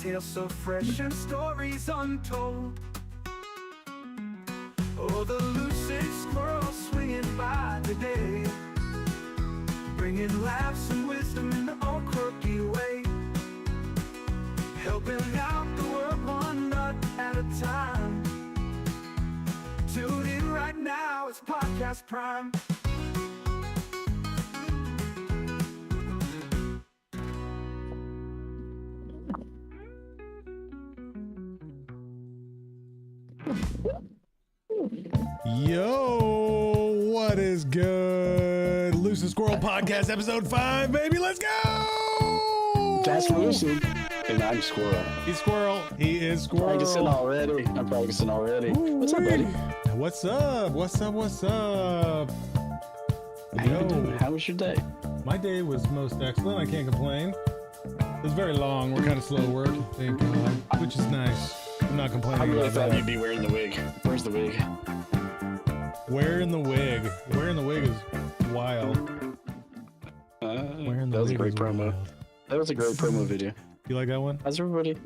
Tales so fresh and stories untold. Oh, the Lucid Squrl swinging by today, bringing laughs and wisdom in the old quirky way, helping out the world one nut at a time. Tune in right now, it's Podcast Prime. Yo, what is good? Lucid Squrl podcast episode 5, baby. Let's go. That's Lucid, and I'm Squrl. He's Squrl. He is Squrl. I'm practicing already. What's up, buddy? What's up? What's up? What's up? How you doing? How was your day? My day was most excellent. I can't complain. It was very long. We're kind of slow work, thank God, which is nice. I'm not complaining. I really about thought that. you'd be wearing the wig. Where's the wig? Wearing the wig. Wearing the wig is wild. Wearing the that was a wig great is promo. wild. That was a great promo video. You like that one? How's everybody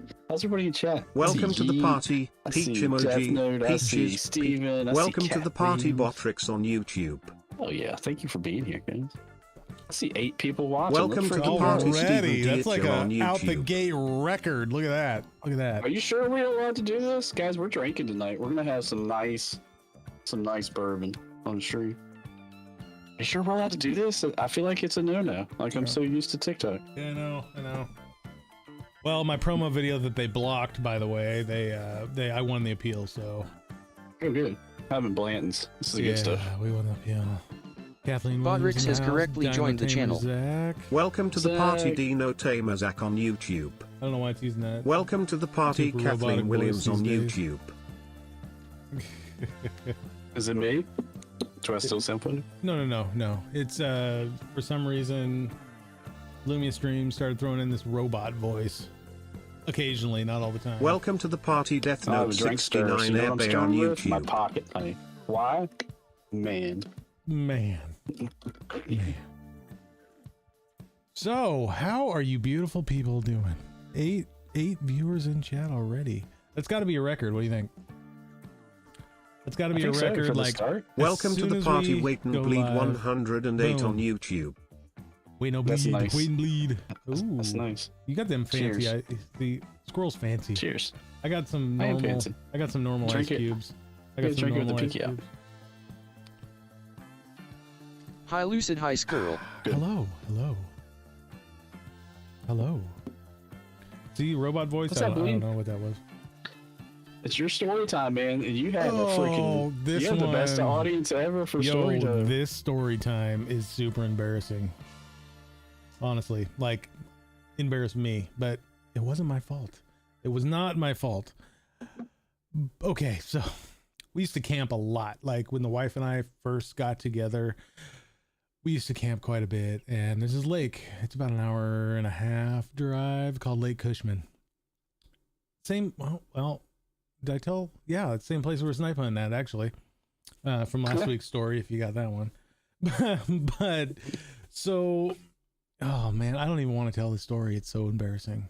in chat? Welcome to the party, I Peach see Death emoji, Note, I see Peaches. Steven, I see Welcome to the party, Kathleen. Botrix on YouTube. Oh yeah, thank you for being here, guys. I see 8 people watching. Welcome Look to the freaking party, good. Already, Stephen that's like Dietcher on a out the YouTube. gate record. Look at that. Look at that. Are you sure we don't want to do this, guys? We're drinking tonight. We're gonna have some nice bourbon on the stream. Are you sure we're allowed to do this? I feel like it's a no-no. Like I'm so used to TikTok. Yeah, I know. Well, my promo video that they blocked, by the way, I won the appeal, so Oh, good. Having Blanton's. This is good stuff. we won the appeal. Kathleen Bodrix Williams in has the house, correctly Dino joined the Tamer channel. Zach. Welcome to the party, Zach. Dino Tamazak on YouTube. I don't know why it's using that. Welcome to the party, Super robotic Kathleen voice Williams on these days. YouTube. Is it me? Do I still sound funny? No. It's for some reason Lumia Stream started throwing in this robot voice. Occasionally, not all the time. Welcome to the party, Death Oh, Note the drink stir. 69 You know what I'm Airbear on starting with? My YouTube. pocket honey. Why? Man. Man. So, how are you beautiful people doing? Eight viewers in chat already. That's got to be a record. What do you think? That's got to be a record. For the Like, start. Welcome to the party, Wait and go Bleed live. 108 on Boom. YouTube. Wait, no That's bleed. nice. Wait and bleed. Ooh, That's nice. you got them fancy. Cheers. The Squrl's fancy. Cheers. I got some I am normal. fancy. I got some normal Drink ice it. cubes. I Yeah, got some drink it with the normal ice pinky out. cubes. Hi Lucid, hi Squrl. Good. Hello. See, robot voice. What's I up, don't Bleed? know what that was. It's your story time, man, and you have Oh, a freaking. this You have the best one. audience ever for story Yo, time. this story time is super embarrassing. Honestly, like, embarrassed me, but it wasn't my fault. It was not my fault. Okay, so we used to camp a lot. Like when the wife and I first got together, we used to camp quite a bit. And there's this lake. It's about an hour and a half drive called Lake Cushman. Same. Well, did I tell? Yeah, it's the same place we were snipe hunting at, actually. From last week's story, if you got that one. But so, oh man, I don't even want to tell the story. It's so embarrassing.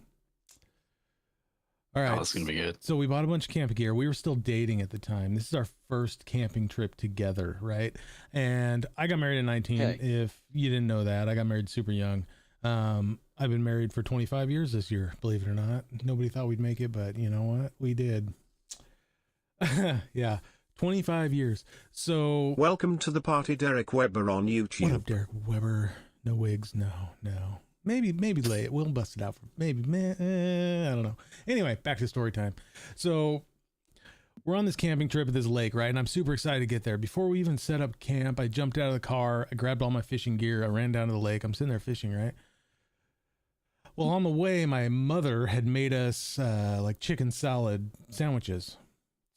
All right. Oh, that's gonna be good. So we bought a bunch of camping gear. We were still dating at the time. This is our first camping trip together, right? And I got married at 19. Hey. If you didn't know that, I got married super young. I've been married for 25 years this year, believe it or not. Nobody thought we'd make it, but you know what? We did. Yeah, 25 years. So Welcome to the party, Derek Weber on what YouTube. up, Derek Weber? No wigs, no. Maybe late. We'll bust it out for maybe. I don't know. Anyway, back to story time. So we're on this camping trip at this lake, right? And I'm super excited to get there. Before we even set up camp, I jumped out of the car. I grabbed all my fishing gear. I ran down to the lake. I'm sitting there fishing, right? Well, on the way, my mother had made us like chicken salad sandwiches.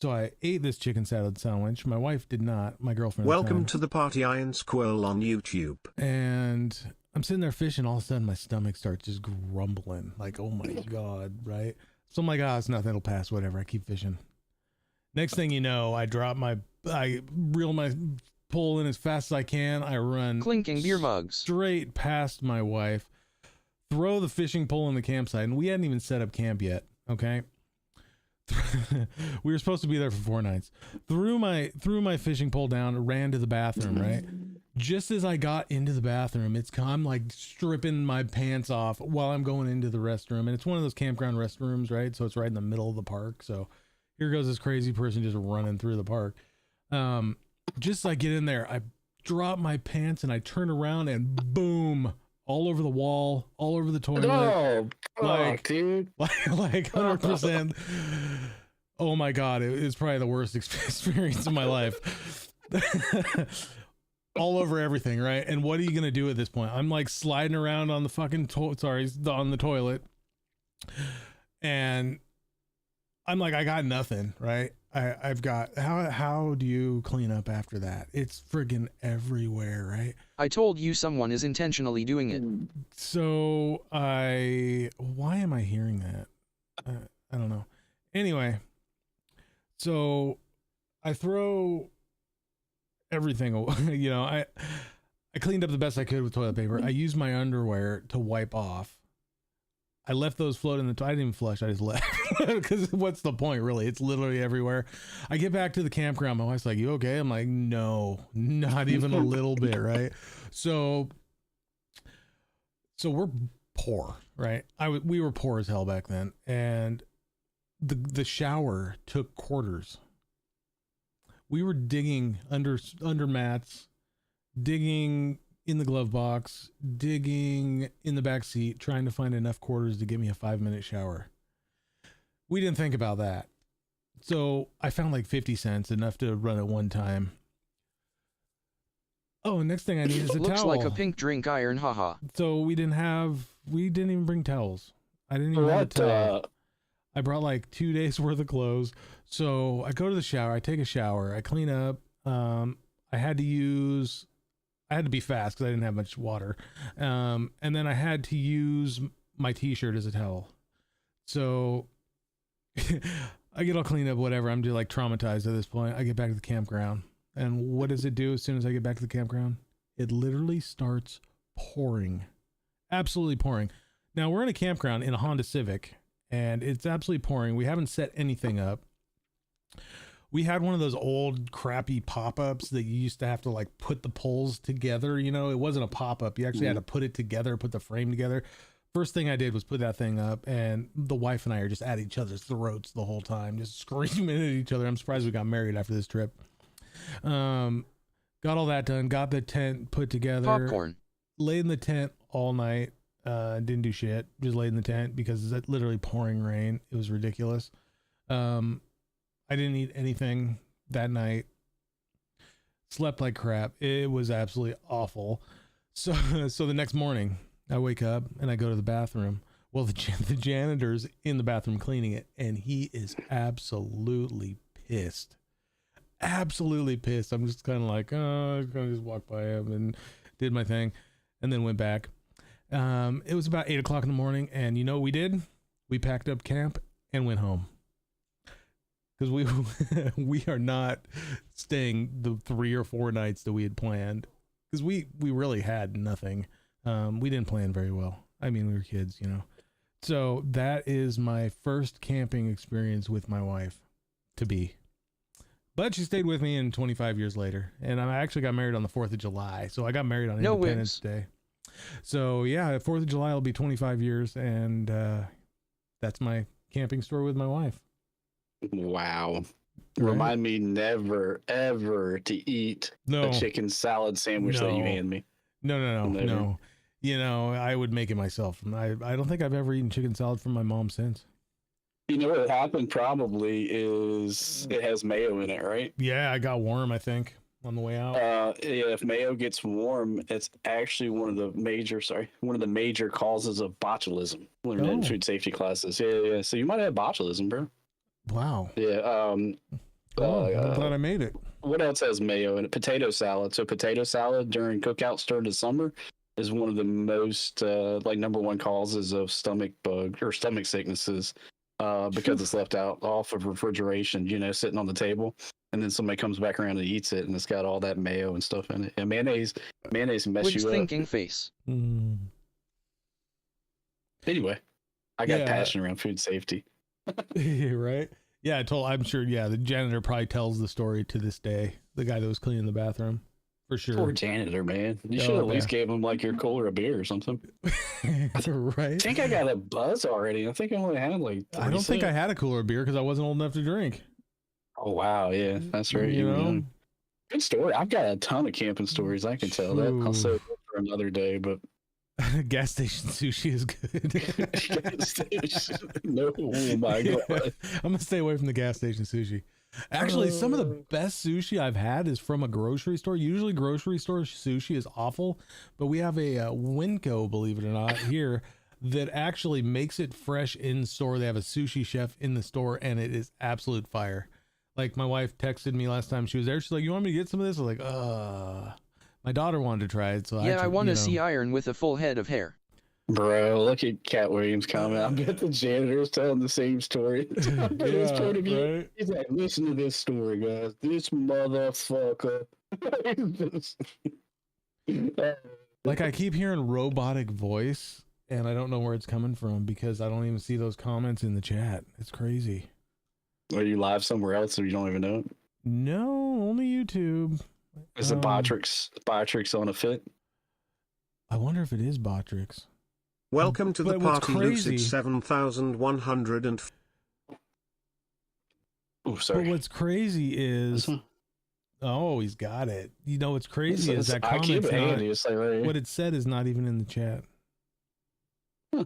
So I ate this chicken salad sandwich. My wife did not. My girlfriend. at the Welcome time. to the party, Iron Squrl on YouTube. And I'm sitting there fishing. All of a sudden, my stomach starts just grumbling. Like, oh my God, right? So I'm like, it's nothing. It'll pass. Whatever. I keep fishing. Next thing you know, I reel my pole in as fast as I can. I run Clinking beer mugs. straight past my wife, throw the fishing pole in the campsite. And we hadn't even set up camp yet. Okay. We were supposed to be there for 4 nights. Threw my fishing pole down, ran to the bathroom, right? Just as I got into the bathroom, I'm like stripping my pants off while I'm going into the restroom. And it's one of those campground restrooms, right? So it's right in the middle of the park. So here goes this crazy person just running through the park. Just as I get in there, I drop my pants and I turn around and boom, all over the wall, all over the toilet. Oh, like, dude. Like 100%. Oh my God. It was probably the worst experience of my life. All over everything, right? And what are you gonna do at this point? I'm like sliding around on the fucking on the toilet, and I'm like, I got nothing, right? I've got how do you clean up after that? It's friggin' everywhere, right? I told you someone is intentionally doing it. So why am I hearing that? I don't know. Anyway, so I throw everything away. You know, I cleaned up the best I could with toilet paper. I used my underwear to wipe off. I left those float in the I didn't even flush, I just left. Because what's the point, really? It's literally everywhere. I get back to the campground, my wife's like, you okay? I'm like, no, not even a little bit, right? So we're poor, right? We were poor as hell back then, and the shower took quarters. We were digging under mats, digging in the glove box, digging in the back seat, trying to find enough quarters to get me a 5-minute shower. We didn't think about that. So I found like 50 cents, enough to run at one time. Oh, next thing I need is a Looks towel. like a pink drink iron, haha. So we didn't even bring towels. I didn't even have a towel. I brought like 2 days worth of clothes. So I go to the shower, I take a shower, I clean up. I had to be fast because I didn't have much water. And then I had to use my t-shirt as a towel. So I get all cleaned up, whatever. I'm just like traumatized at this point. I get back to the campground. And what does it do as soon as I get back to the campground? It literally starts pouring. Absolutely pouring. Now we're in a campground in a Honda Civic, and it's absolutely pouring. We haven't set anything up. We had one of those old crappy pop-ups that you used to have to like put the poles together. You know, it wasn't a pop-up. You actually had to put it together, put the frame together. First thing I did was put that thing up, and the wife and I are just at each other's throats the whole time, just screaming at each other. I'm surprised we got married after this trip. Got all that done, got the tent put together. Popcorn. Laid in the tent all night. Didn't do shit. Just laid in the tent because it's literally pouring rain. It was ridiculous. I didn't eat anything that night. Slept like crap. It was absolutely awful. So the next morning, I wake up and I go to the bathroom. Well, the janitor's in the bathroom cleaning it, and he is absolutely pissed. Absolutely pissed. I'm just kind of like, oh, I'm gonna just walk by him and did my thing, and then went back. It was about 8 o'clock in the morning, and you know what we did? We packed up camp and went home. Because we are not staying the 3 or 4 nights that we had planned. Because we really had nothing. We didn't plan very well. I mean, we were kids, you know. So that is my first camping experience with my wife to be. But she stayed with me in 25 years later. And I actually got married on the 4th of July. So I got married on Independence Day. So yeah, 4th of July will be 25 years. And that's my camping story with my wife. Wow. Right? Remind me never, ever to eat a chicken salad sandwich that you hand me. No. You know, I would make it myself. I don't think I've ever eaten chicken salad from my mom since. You know what happened probably is it has mayo in it, right? Yeah, I got warm, I think, on the way out. Yeah, if mayo gets warm, it's actually one of the major causes of botulism. Learned in food safety classes. Yeah. So you might have botulism, bro. Wow. Yeah. I'm glad I made it. What else has mayo in it? Potato salad. So potato salad during cookouts during the summer is one of the most number one causes of stomach bug or stomach sicknesses because it's left out off of refrigeration, you know, sitting on the table, and then somebody comes back around and eats it, and it's got all that mayo and stuff in it. And mayonnaise mess Which you thinking up. face. Anyway, I got passion around food safety. Right? Yeah, I'm sure. Yeah, the janitor probably tells the story to this day. The guy that was cleaning the bathroom, for sure. Poor janitor, man. You Oh, should at least yeah. gave him like your cooler of beer or something. Right? I think I got a buzz already. I think I only had like. I don't think I had a cooler of beer because I wasn't old enough to drink. Oh wow, yeah, that's right. You You were know? young. Good story. I've got a ton of camping stories. I can tell that. I'll save it for another day, but Gas station sushi is good. no, oh my god. I'm gonna stay away from the gas station sushi. Actually, some of the best sushi I've had is from a grocery store. Usually grocery store sushi is awful, but we have a Winco, believe it or not, here that actually makes it fresh in store. They have a sushi chef in the store and it is absolute fire. Like my wife texted me last time she was there. She's like, "You want me to get some of this?" I was like, my daughter wanted to try it. So Yeah, I want to see Iron with a full head of hair. Bro, look at Cat Williams' comment. I bet the janitor's telling the same story. His point of view. Right? He's like, listen to this story, guys. This motherfucker. Like I keep hearing robotic voice and I don't know where it's coming from because I don't even see those comments in the chat. It's crazy. Are you live somewhere else so you don't even know it? No, only YouTube. Is it Botrix on a fit? I wonder if it is Botrix. Welcome to the But what's party, crazy- Lucid 7100 and Oh, sorry. But what's crazy is, oh, he's got it. You know what's crazy is that I keep comment's it handy. It's like right here. what it said is not even in the chat. Huh.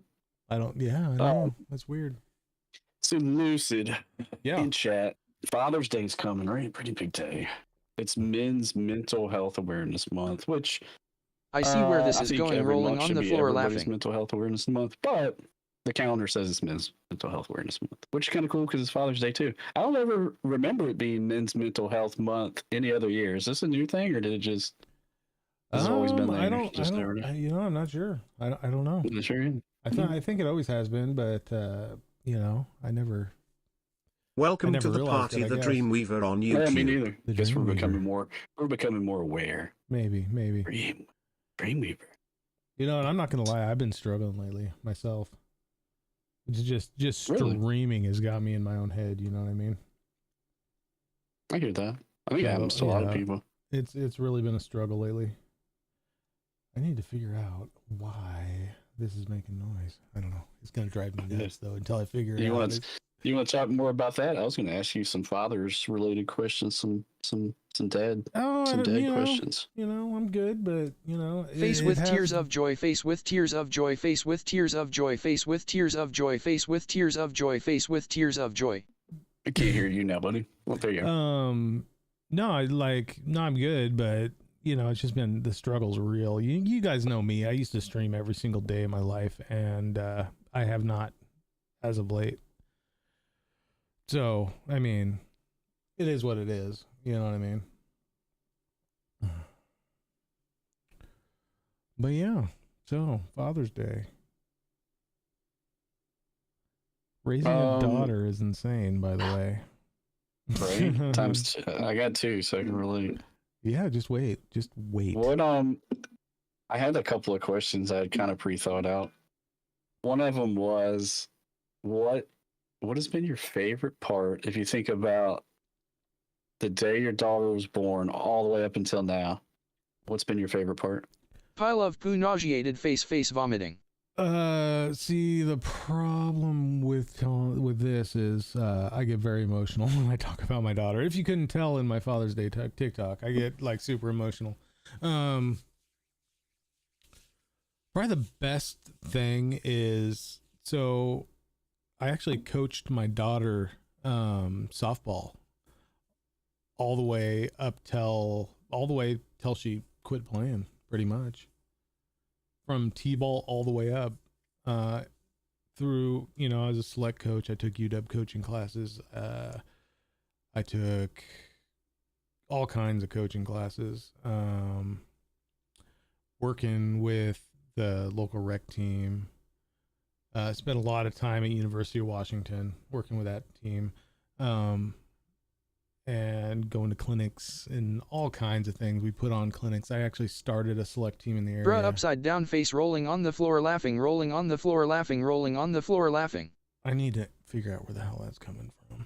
I don't know. That's weird. So Lucid Yeah. in chat. Father's Day's coming, right? Pretty big day. It's Men's Mental Health Awareness Month, which I see where this I is think going, every rolling month on should the be floor everybody's laughing. Mental Health Awareness Month, but the calendar says it's Men's Mental Health Awareness Month, which is kind of cool because it's Father's Day too. I don't ever remember it being Men's Mental Health Month any other year. Is this a new thing, or did it just? Has it always been there? I'm not sure. I don't know. Is it sure? I think it always has been, but I never. welcome never to the realized party, it, I the guess. Dreamweaver on Yeah, me YouTube. neither. The Guess we're Dreamweaver. becoming more aware. Maybe. Dreamweaver. You know, and I'm not gonna lie, I've been struggling lately myself. It's just Really? streaming has got me in my own head. You know what I mean? I get that. I think it happens to a lot of Yeah. people. It's really been a struggle lately. I need to figure out why this is making noise. I don't know. It's gonna drive me nuts though until I figure it You out. want to talk more about that? I was going to ask you some fathers related questions, some dad questions. You know, I'm good, but Face with tears of joy, face with tears of joy, face with tears of joy, face with tears of joy, face with tears of joy, face with tears of joy. I can't hear you now, buddy. Well, there you go. No, I'm good, but it's just been the struggle's real. You guys know me. I used to stream every single day of my life, and I have not as of late. So, I mean, it is what it is. You know what I mean? But yeah, so Father's Day. Raising a daughter is insane, by the way. Right? Times two. I got two, so I can relate. Yeah, just wait. What I had a couple of questions I had kind of pre-thought out. One of them was, what has been your favorite part if you think about the day your daughter was born all the way up until now? What's been your favorite part? Pile of poo, nauseated face vomiting. See, the problem with this is I get very emotional when I talk about my daughter. If you couldn't tell in my Father's Day TikTok, I get like super emotional. Probably the best thing is, so I actually coached my daughter softball all the way till she quit playing, pretty much. From T-ball all the way up through, as a select coach, I took UW coaching classes. I took all kinds of coaching classes, working with the local rec team. Spent a lot of time at University of Washington working with that team, and going to clinics and all kinds of things. We put on clinics. I actually started a select team in the area. Bruh, upside down face rolling on the floor laughing, rolling on the floor laughing, rolling on the floor laughing. I need to figure out where the hell that's coming from.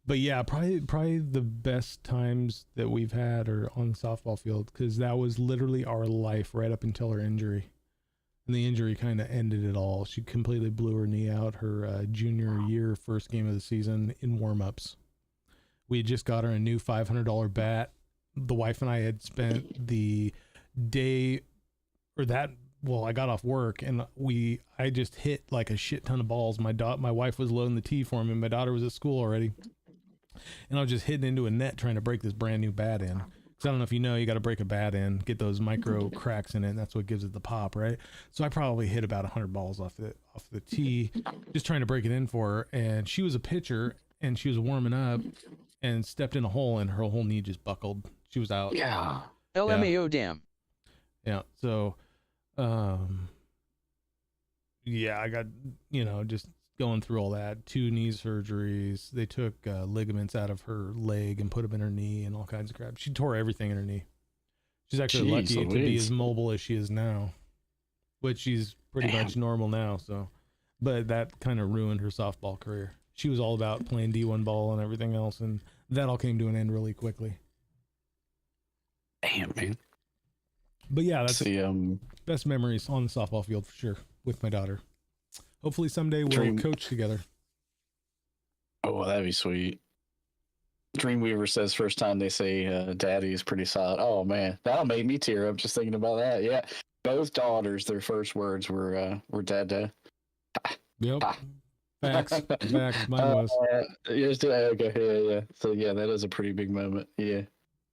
But yeah, probably the best times that we've had are on the softball field, because that was literally our life right up until her injury. And the injury kind of ended it all. She completely blew her knee out her junior year, first game of the season in warm-ups. We had just got her a new $500 bat. The wife and I had spent the day or that, well, I got off work and I just hit like a shit ton of balls. My wife was loading the tee for me. My daughter was at school already. And I was just hitting into a net trying to break this brand new bat in. Because I don't know if you know, you got to break a bat in, get those micro cracks in it, and that's what gives it the pop, right? So I probably hit about 100 balls off the tee, just trying to break it in for her. And she was a pitcher, and she was warming up, and stepped in a hole, and her whole knee just buckled. She was out. Yeah. LMAO damn. Yeah. So, yeah, I got, just going through all that, 2 knee surgeries. They took ligaments out of her leg and put them in her knee and all kinds of crap. She tore everything in her knee. She's actually lucky to be as mobile as she is now, which she's pretty much normal now. So, but that kind of ruined her softball career. She was all about playing D1 ball and everything else, and that all came to an end really quickly. Damn, man. But yeah, that's best memories on the softball field for sure with my daughter. Hopefully someday we'll coach together. Oh, that'd be sweet. Dreamweaver says first time they say daddy is pretty solid. Oh man, that'll make me tear up just thinking about that. Yeah, both daughters, their first words were dad. Yep. Facts. Mine was. Yeah. So yeah, that is a pretty big moment. Yeah,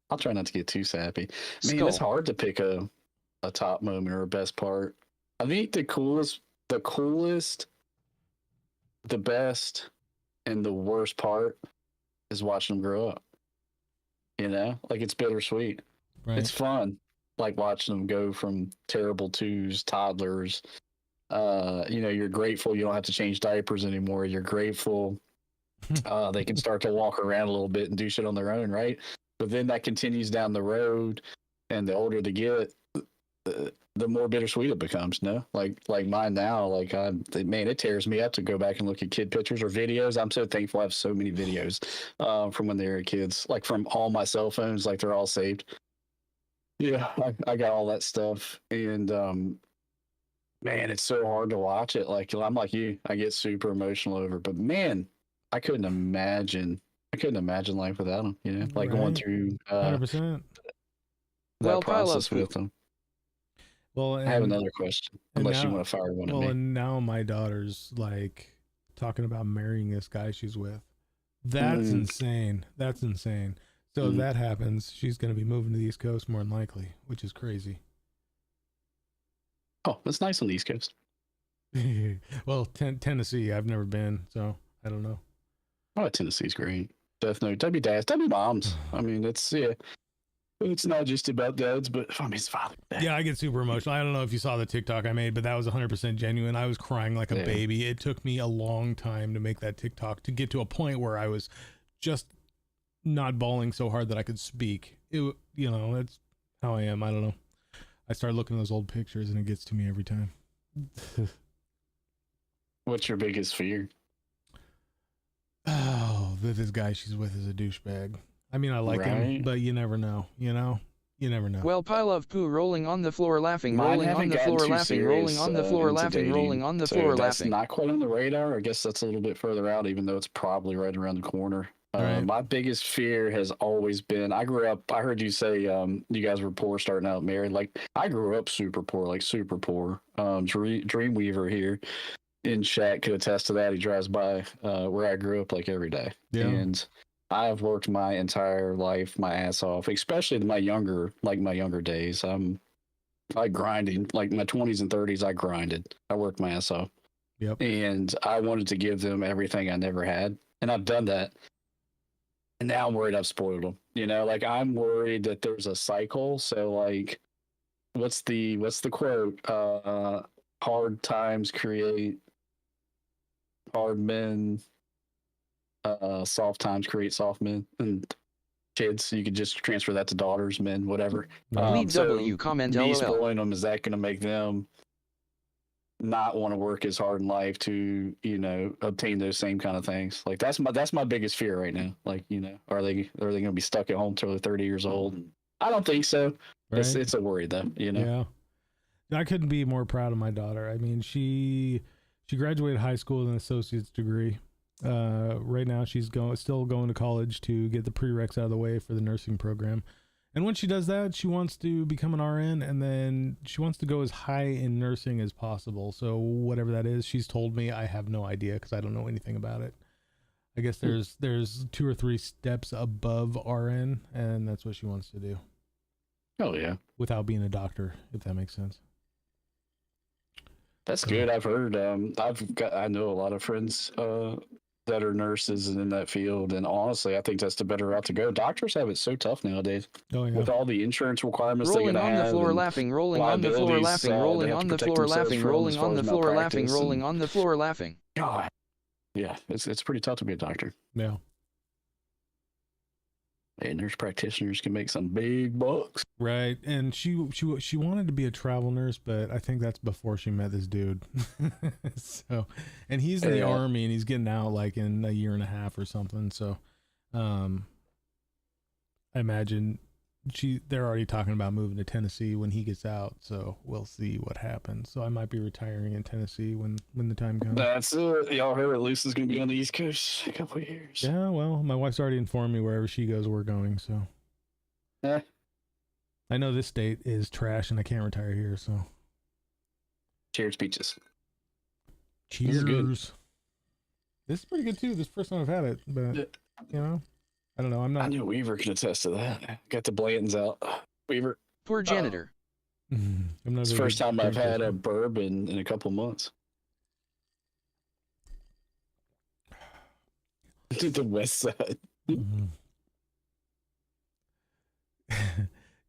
I'll try not to get too sappy. Man, it's hard to pick a top moment or a best part. I think the coolest, the best, and the worst part is watching them grow up. Like it's bittersweet. Right. It's fun, like watching them go from terrible twos, toddlers. You're grateful you don't have to change diapers anymore. You're grateful they can start to walk around a little bit and do shit on their own, right? But then that continues down the road, and the older they get, the more bittersweet it becomes, no? Like mine now, it tears me up to go back and look at kid pictures or videos. I'm so thankful I have so many videos from when they were kids, like from all my cell phones, like they're all saved. Yeah, I got all that stuff. And man, it's so hard to watch it. Like I'm like you, I get super emotional over it. But man, I couldn't imagine life without them, like going through 100%. that process with them. Well, I have another question, unless you want to fire one at me. Well, and now my daughter's like talking about marrying this guy she's with. That's insane. That's insane. So if that happens, she's going to be moving to the East Coast more than likely, which is crazy. Oh, that's nice on the East Coast. Well, Tennessee, I've never been, so I don't know. Oh, Tennessee's great. Definitely. That'd be moms. I mean, it's not just about dads, but I mean, it's father. Yeah, I get super emotional. I don't know if you saw the TikTok I made, but that was 100% genuine. I was crying like a baby. It took me a long time to make that TikTok to get to a point where I was just not bawling so hard that I could speak. That's how I am. I don't know. I start looking at those old pictures and it gets to me every time. What's your biggest fear? Oh, that this guy she's with is a douchebag. I mean, I like him, but you never know, You never know. Well, pile of poo rolling on the floor laughing, rolling on the floor laughing, rolling on the floor laughing, rolling on the floor laughing. That's not quite on the radar. I guess that's a little bit further out, even though it's probably right around the corner. Right. My biggest fear has always been, I grew up, I heard you say you guys were poor starting out married. Like, I grew up super poor, like super poor. Dreamweaver here in chat could attest to that. He drives by where I grew up like every day. Yeah. And I've worked my entire life, my ass off, especially in my younger days. I'm like grinding, like my 20s and 30s, I grinded. I worked my ass off. Yep. And I wanted to give them everything I never had. And I've done that. And now I'm worried I've spoiled them. Like I'm worried that there's a cycle. So like, what's the quote? Hard times create hard men. Soft times create soft men. And kids, you could just transfer that to daughters, men, whatever. Lead W comment me LOL. spoiling them, is that going to make them not want to work as hard in life to, obtain those same kind of things. Like that's my biggest fear right now. Like, are they going to be stuck at home till they're 30 years old? I don't think so. Right? It's a worry though, Yeah. I couldn't be more proud of my daughter. I mean, she graduated high school with an associate's degree. Right now she's still going to college to get the prereqs out of the way for the nursing program. And when she does that, she wants to become an RN, and then she wants to go as high in nursing as possible. So whatever that is, she's told me. I have no idea because I don't know anything about it. I guess there's 2 or 3 steps above RN, and that's what she wants to do. Oh yeah. Without being a doctor, if that makes sense. That's good. I've heard. I know a lot of friends that are nurses and in that field, and honestly, I think that's the better route to go. Doctors have it so tough nowadays. Oh yeah. With all the insurance requirements Rolling they gotta on the have. floor, and laughing, rolling on the floor, liabilities, laughing, they rolling have on to the protect floor, themselves laughing, from rolling as far on the as floor, laughing, malpractice rolling and- on the floor, laughing. God. Yeah, it's pretty tough to be a doctor. Yeah. And nurse practitioners can make some big bucks. Right. And she wanted to be a travel nurse, but I think that's before she met this dude. So, and he's in the army and he's getting out like in a year and a half or something. So, I imagine they're already talking about moving to Tennessee when he gets out. So we'll see what happens. So I might be retiring in Tennessee when the time comes. That's it. Y'all heard it. Lucid's gonna be on the East Coast in a couple of years. Yeah. Well, my wife's already informed me wherever she goes, we're going. So. Yeah. I know this state is trash and I can't retire here, so. Cheers, peaches. Cheers. This is good. This is pretty good too. This is the first time I've had it, but I don't know. I'm I not. knew Weaver can attest to that. Got the Blanton's out. Weaver. Poor janitor. I'm not. It's the first time I've had a bourbon in a couple months. The West Side. Mhm.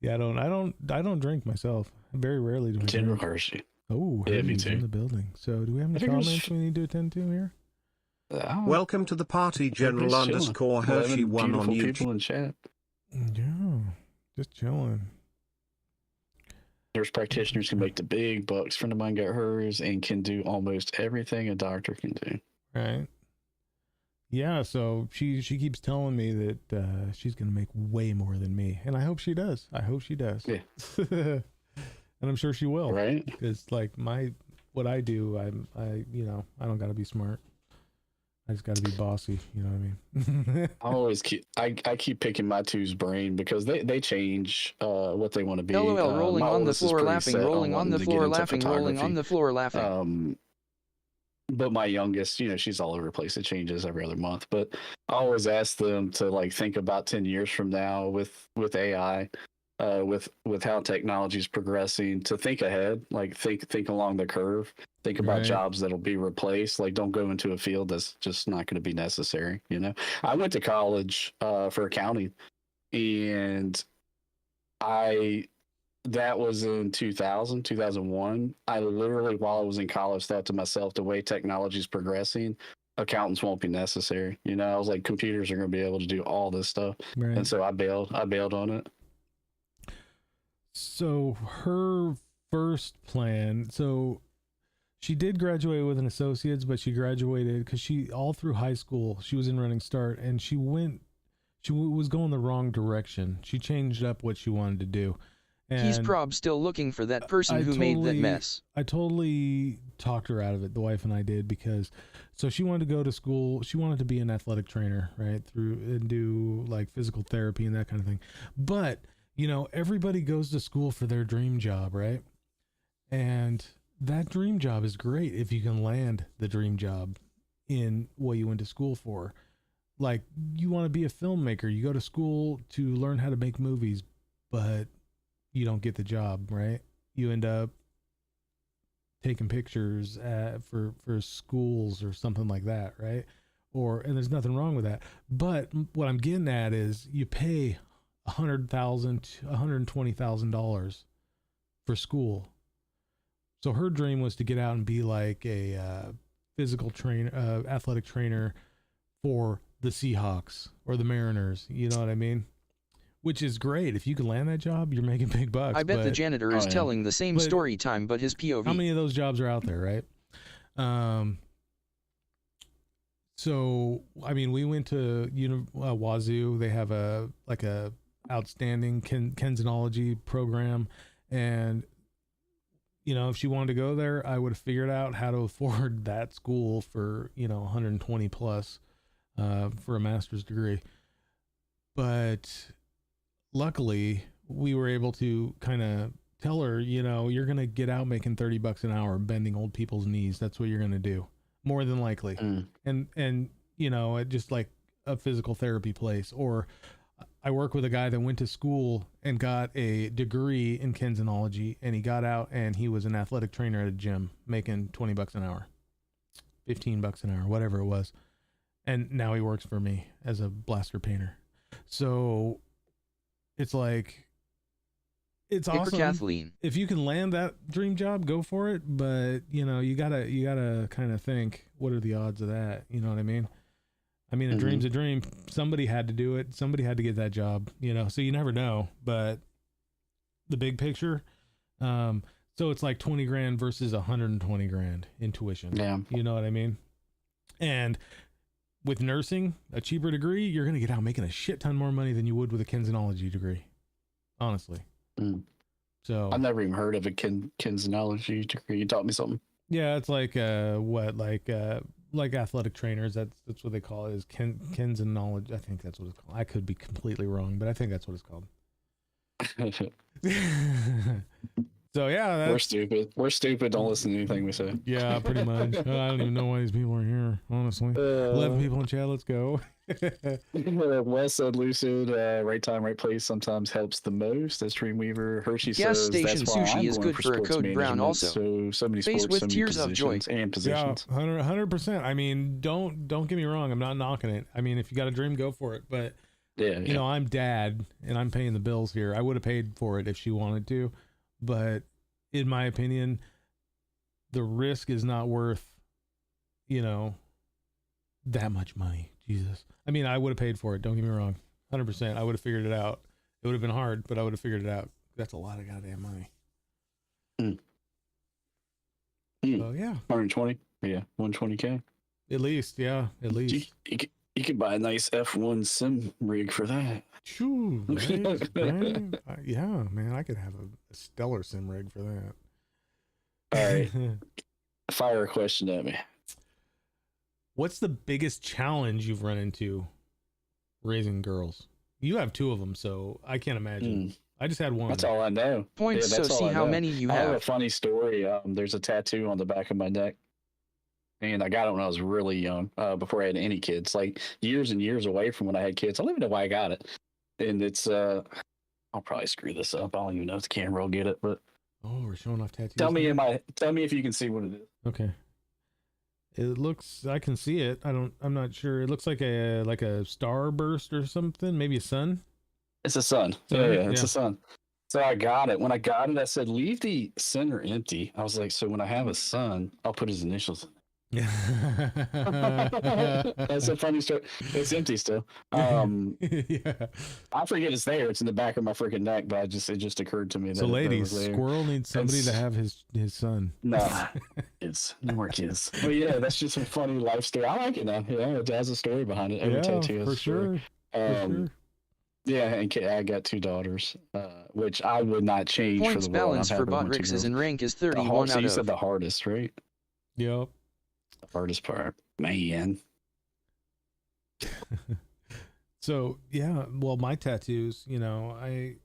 Yeah, I don't drink myself. Very rarely do I General drink. Hershey. Oh, Yeah, me Hershey's in too. the building. So, do we have any I think it was- comments we need to attend to here? Welcome to the party, General Everybody's chilling. _ Hershey 1 on beautiful YouTube. people in chat. Yeah, just chilling. Nurse practitioners can make the big bucks. Friend of mine got hers and can do almost everything a doctor can do. Right. Yeah, so she keeps telling me that she's gonna make way more than me, and I hope she does. Yeah. And I'm sure she will. Right? Because like what I do, I don't gotta be smart. I just gotta be bossy. You know what I mean? I always keep picking my two's brain because they change what they want to be. LOL, rolling my on the oldest is floor, pretty laughing, set rolling on wanting the to get floor, into laughing, rolling on photography. the floor, laughing. But my youngest, she's all over the place. It changes every other month. But I always ask them to like think about 10 years from now with AI, with how technology is progressing, to think ahead, like think along the curve, think about Right. jobs that'll be replaced. Like don't go into a field that's just not going to be necessary. I went to college for accounting, and that was in 2001. I literally, while I was in college, thought to myself, the way technology is progressing, accountants won't be necessary. I was like, computers are going to be able to do all this stuff. Right. And so I bailed on it. So her first plan, so she did graduate with an associate's, but she graduated because all through high school, she was in Running Start, and she was going the wrong direction. She changed up what she wanted to do. And He's prob still looking for that person who made that mess. I totally talked her out of it, the wife and I did, because so she wanted to go to school. She wanted to be an athletic trainer, right? And do like physical therapy and that kind of thing. But, everybody goes to school for their dream job, right? And that dream job is great if you can land the dream job in what you went to school for. Like, you want to be a filmmaker, you go to school to learn how to make movies, but you don't get the job, right? You end up taking pictures for schools or something like that, right? And there's nothing wrong with that. But what I'm getting at is you pay $100,000 to $120,000 for school. So her dream was to get out and be like a physical trainer, athletic trainer for the Seahawks or the Mariners. You know what I mean? which is great. If you can land that job, you're making big bucks. I bet the but janitor is telling the same But story time, but his POV. how many of those jobs are out there, right? So I mean, we went to Wazoo. They have a outstanding Kensinology program, and if she wanted to go there, I would have figured out how to afford that school for 120 plus for a master's degree. But luckily, we were able to kind of tell her, you're gonna get out making $30 an hour bending old people's knees. That's what you're gonna do, more than likely. And at just like a physical therapy place. Or I work with a guy that went to school and got a degree in Kensinology, and he got out and he was an athletic trainer at a gym making $20 an hour, $15 an hour, whatever it was. And now he works for me as a blaster painter. So it's like, it's awesome. Kathleen. If you can land that dream job, go for it. But you gotta kind of think, what are the odds of that? You know what I mean? A dream's a dream. Somebody had to do it. Somebody had to get that job, so you never know. But the big picture, so it's like 20 grand versus 120 grand in tuition. Yeah. You know what I mean? And with nursing, a cheaper degree, you're going to get out making a shit ton more money than you would with a Kensinology degree. Honestly. So I've never even heard of a Kensinology degree. You taught me something. Yeah, it's like like athletic trainers. That's what they call it, is Kensinology. I think that's what it's called. I could be completely wrong, but I think that's what it's called. So yeah, we're stupid. We're stupid. Don't listen to anything we say. Yeah, pretty much. I don't even know why these people are here, honestly. 11 people in chat. Let's go. Wes said Lucid, right time, right place sometimes helps the most. As Dreamweaver, Hershey Gas says station that's why sushi I'm is going good for a sports code brown management. also. So many Face sports, with so many tears of joy. positions and positions. Yeah, 100%. I mean, don't get me wrong. I'm not knocking it. I mean, if you got a dream, go for it. But Yeah. I'm dad and I'm paying the bills here. I would have paid for it if she wanted to, but in my opinion, the risk is not worth, that much money. Jesus. I mean, I would have paid for it. Don't get me wrong. 100%. I would have figured it out. It would have been hard, but I would have figured it out. That's a lot of goddamn money. So yeah. 120. Yeah. 120K. At least. Yeah. At least. You could buy a nice F1 sim rig for that. Shoo, right? Yeah, man, I could have a stellar sim rig for that. All right. Fire a question at me. What's the biggest challenge you've run into raising girls? You have 2 of them, so I can't imagine. I just had 1. That's all I know. Points, so see how many you I have a have. funny story. There's a tattoo on the back of my neck. And I got it when I was really young, before I had any kids, like years and years away from when I had kids. I don't even know why I got it. And it's, I'll probably screw this up. I don't even know if the camera will get it, but. Oh, we're showing off tattoos. Tell me if you can see what it is. Okay. It looks, I can see it. I'm not sure. It looks like a starburst or something. Maybe a sun. It's a sun. Yeah, it's a sun. So I got it. When I got it, I said, leave the center empty. I was like, so when I have a son, I'll put his initials in. That's a funny story. It's empty still. Yeah. I forget it's there. It's in the back of my freaking neck, but it just occurred to me that. So, ladies, that Squrl needs somebody to have his son. Nah, no more kids. But yeah, that's just a funny life story. I like it now. Yeah, it has a story behind it. Every tattoo has for a story. sure. Yeah, and I got 2 daughters, which I would not change Points for the world. balance for Botrixes and rank is 31 so out you of. said the hardest, right? Yep. The hardest part, man. So yeah, well, my tattoos, I'm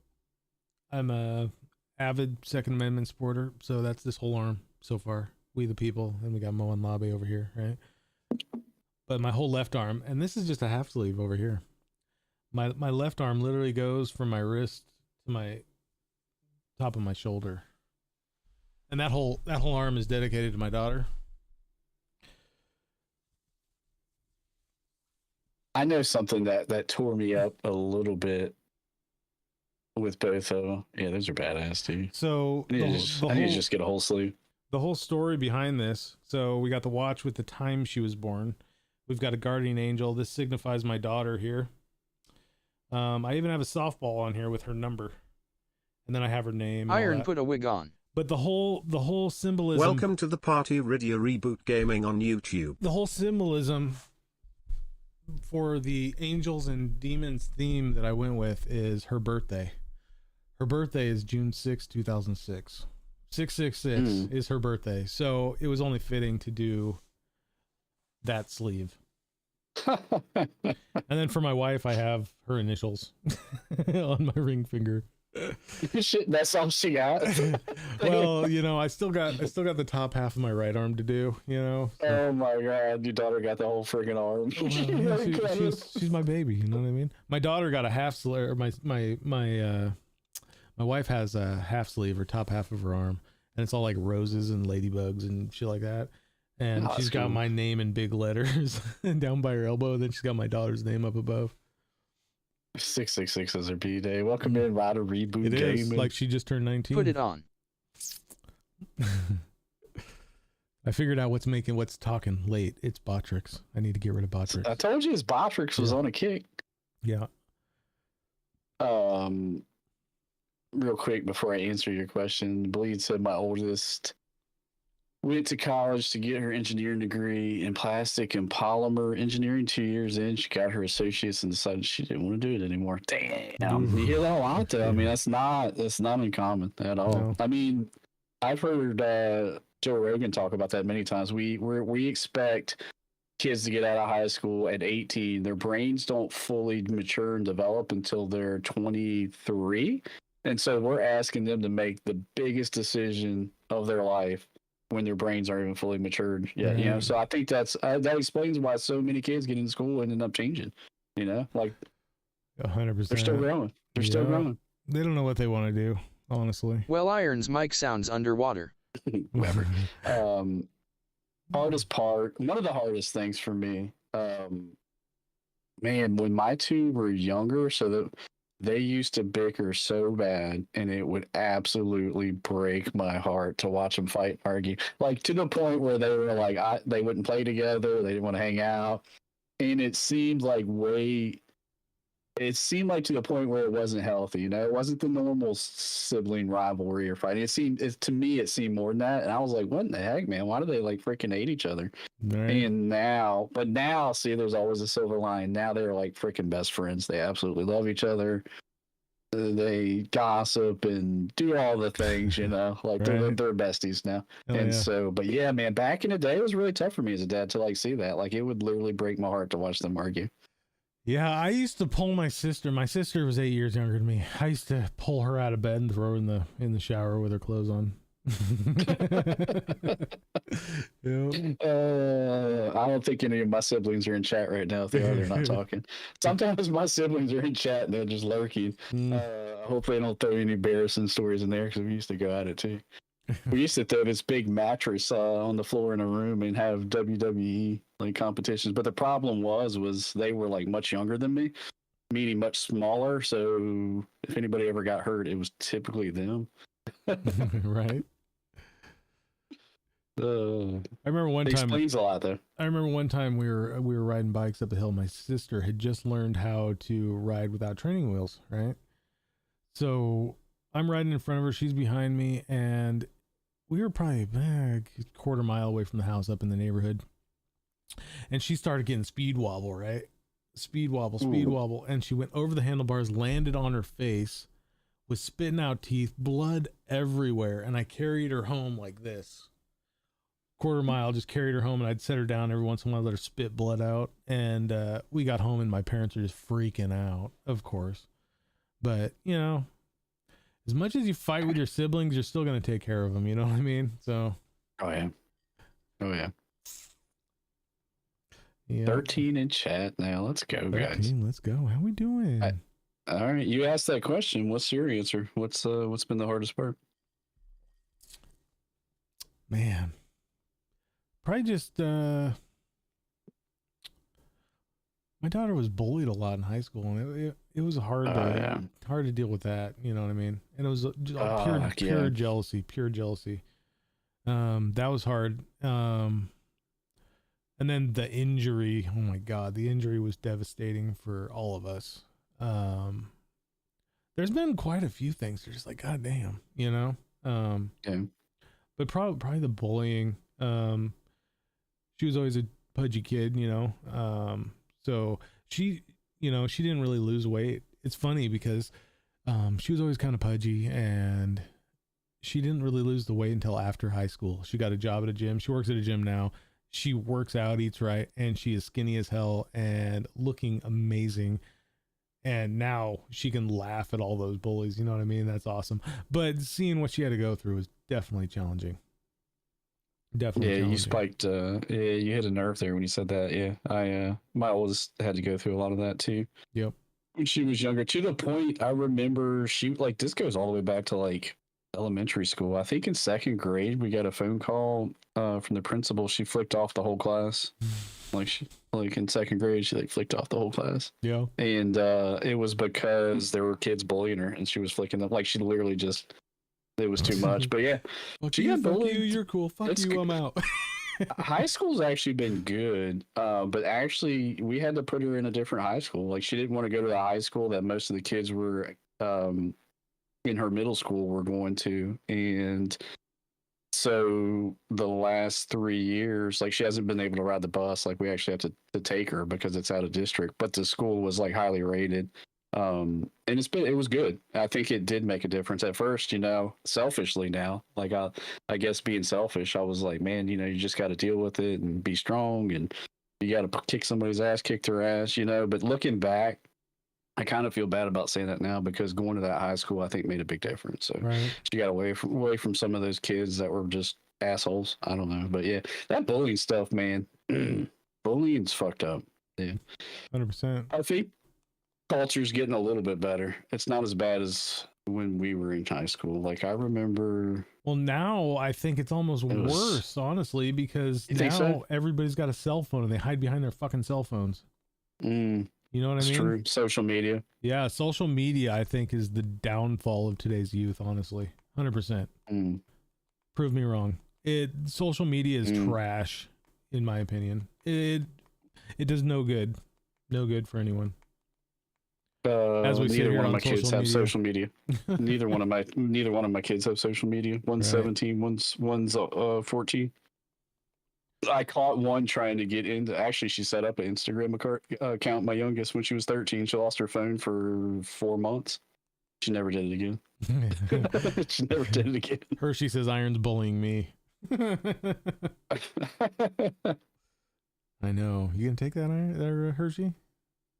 a avid Second Amendment supporter, so that's this whole arm so far. We the people, and we got Mo and Lobby over here, right? But my whole left arm, and this is just a half sleeve over here. My left arm literally goes from my wrist to my top of my shoulder, and that whole arm is dedicated to my daughter. I know something that tore me up a little bit with both of them. Yeah, those are badass too. So I need to just get a whole sleeve. The whole story behind this. So we got the watch with the time she was born. We've got a guardian angel. This signifies my daughter here. I even have a softball on here with her number, and then I have her name. and all Iron that. put a wig on. But the whole symbolism. Welcome to the party, Rydia Reboot Gaming on YouTube. The whole symbolism for the angels and demons theme that I went with is her birthday. Her birthday is June 6, 2006. 666 is her birthday. So it was only fitting to do that sleeve. And then for my wife, I have her initials on my ring finger. Shit, that's all she got. Well, you know, I still got the top half of my right arm to do, you know. Oh my god, your daughter got the whole friggin' arm. Well, yeah, she's my baby, you know what I mean? My daughter got a half sleeve. My wife has a half sleeve or top half of her arm, and it's all like roses and ladybugs and shit like that. And she's got my name in big letters down by her elbow. Then she's got my daughter's name up above. 666 is her B-Day. Welcome in, Ryder Reboot It is Gaming. like she just turned 19. Put it on. I figured out what's talking late. It's Botrix. I need to get rid of Botrix. I told you his Botrix was on a kick. Yeah. Real quick before I answer your question, Bleed said my oldest went to college to get her engineering degree in plastic and polymer engineering. 2 years in, she got her associates and decided she didn't want to do it anymore. Damn, you hear that a lot though. I mean, that's not uncommon at all. No. I mean, I've heard Joe Rogan talk about that many times. We expect kids to get out of high school at 18. Their brains don't fully mature and develop until they're 23. And so we're asking them to make the biggest decision of their life when their brains aren't even fully matured yet. You know, so I think that explains why so many kids get in school and end up changing. You know, like 100%. they're still growing. They're still growing. They don't know what they want to do, honestly. Well, Iron's mic sounds underwater. Whatever. Hardest part, one of the hardest things for me, man, when my two were younger, so that they used to bicker so bad, and it would absolutely break my heart to watch them fight and argue. Like to the point where they were like, they wouldn't play together, they didn't want to hang out, and it seemed like to the point where it wasn't healthy. You know, it wasn't the normal sibling rivalry or fighting. To me, it seemed more than that, and I was like, what in the heck, man? Why do they like freaking hate each other? Right. And now, see, there's always a silver line. Now they're like freaking best friends. They absolutely love each other. They gossip and do all the things, you know, like they're besties now. So, but yeah, man, back in the day, it was really tough for me as a dad to like see that. Like it would literally break my heart to watch them argue. Yeah, I used to pull my sister. My sister was 8 years younger than me. I used to pull her out of bed and throw her in the shower with her clothes on. I don't think any of my siblings are in chat right now. If they are, they're not talking. Sometimes my siblings are in chat and they're just lurking. Hopefully, they don't throw any embarrassing stories in there because we used to go at it too. We used to throw this big mattress on the floor in a room and have WWE like competitions. But the problem was they were like much younger than me, meaning much smaller. So if anybody ever got hurt, it was typically them. Right. I remember one time. Explains a lot, though. I remember one time we were riding bikes up the hill. My sister had just learned how to ride without training wheels, right? So I'm riding in front of her, she's behind me, and we were probably a quarter mile away from the house up in the neighborhood. And she started getting speed wobble, right? Speed wobble. And she went over the handlebars, landed on her face, was spitting out teeth, blood everywhere. And I carried her home like this. Quarter mile, just carried her home, and I'd set her down every once in a while, let her spit blood out. And we got home, and my parents were just freaking out, of course. But, you know, as much as you fight with your siblings, you're still going to take care of them. You know what I mean? So. Oh, yeah. Yeah. 13 in chat now. Let's go, 13, guys. Let's go. How we doing? All right. You asked that question. What's your answer? What's been the hardest part? Man. Probably just, my daughter was bullied a lot in high school, and it was hard to deal with that. You know what I mean? And it was pure jealousy. That was hard. And then the injury, oh my God, the injury was devastating for all of us. there's been quite a few things. They're just like, God damn, you know? Yeah. But probably the bullying. She was always a pudgy kid, you know? So she, you know, she didn't really lose weight. It's funny because, she was always kind of pudgy, and she didn't really lose the weight until after high school. She got a job at a gym. She works at a gym now. She works out, eats right, and she is skinny as hell and looking amazing. And now she can laugh at all those bullies. You know what I mean? That's awesome. But seeing what she had to go through was definitely challenging. Definitely. Yeah, challenging. you spiked. Yeah, you hit a nerve there when you said that. Yeah, my oldest had to go through a lot of that too. Yep. When she was younger, to the point I remember this goes all the way back to like elementary school. I think in second grade we got a phone call from the principal. She flicked off the whole class. Like in second grade, she like flicked off the whole class. Yeah. And it was because there were kids bullying her, and she was flicking them. Like she literally just, it was too much. But yeah, Fuck she you, got fuck bullied. you, you're cool. Fuck That's you, good. I'm out. High school's actually been good, but actually we had to put her in a different high school. Like she didn't want to go to the high school that most of the kids were in her middle school were going to, and so the last 3 years, like she hasn't been able to ride the bus. Like we actually have to take her because it's out of district, but the school was like highly rated. And it was good. I think it did make a difference at first, you know, selfishly now, like I guess being selfish, I was like, man, you know, you just got to deal with it and be strong, and you got to kick somebody's ass, kick their ass, you know. But looking back, I kind of feel bad about saying that now, because going to that high school, I think made a big difference. So Right. she got away from some of those kids that were just assholes. I don't know, but yeah, that bullying stuff, man, bullying's fucked up. Yeah, 100%. I think culture's getting a little bit better. It's not as bad as when we were in high school. Like I remember. Well, now I think it's almost worse, honestly, because You think now so? everybody's got a cell phone and they hide behind their fucking cell phones. You know what I It's mean? true. Social media. Yeah, social media, I think, is the downfall of today's youth, honestly. 100%. Prove me wrong. Social media is trash, in my opinion. It does no good. No good for anyone. As we sit Neither here one of on my kids social have media. social media. neither one of my kids have social media. One's Right. 17, one's 14. I caught one trying to get into. Actually, she set up an Instagram account. My youngest, when she was 13, she lost her phone for 4 months. She never did it again. She never did it again. Hershey says Iron's bullying me. I know. You gonna take that, Hershey?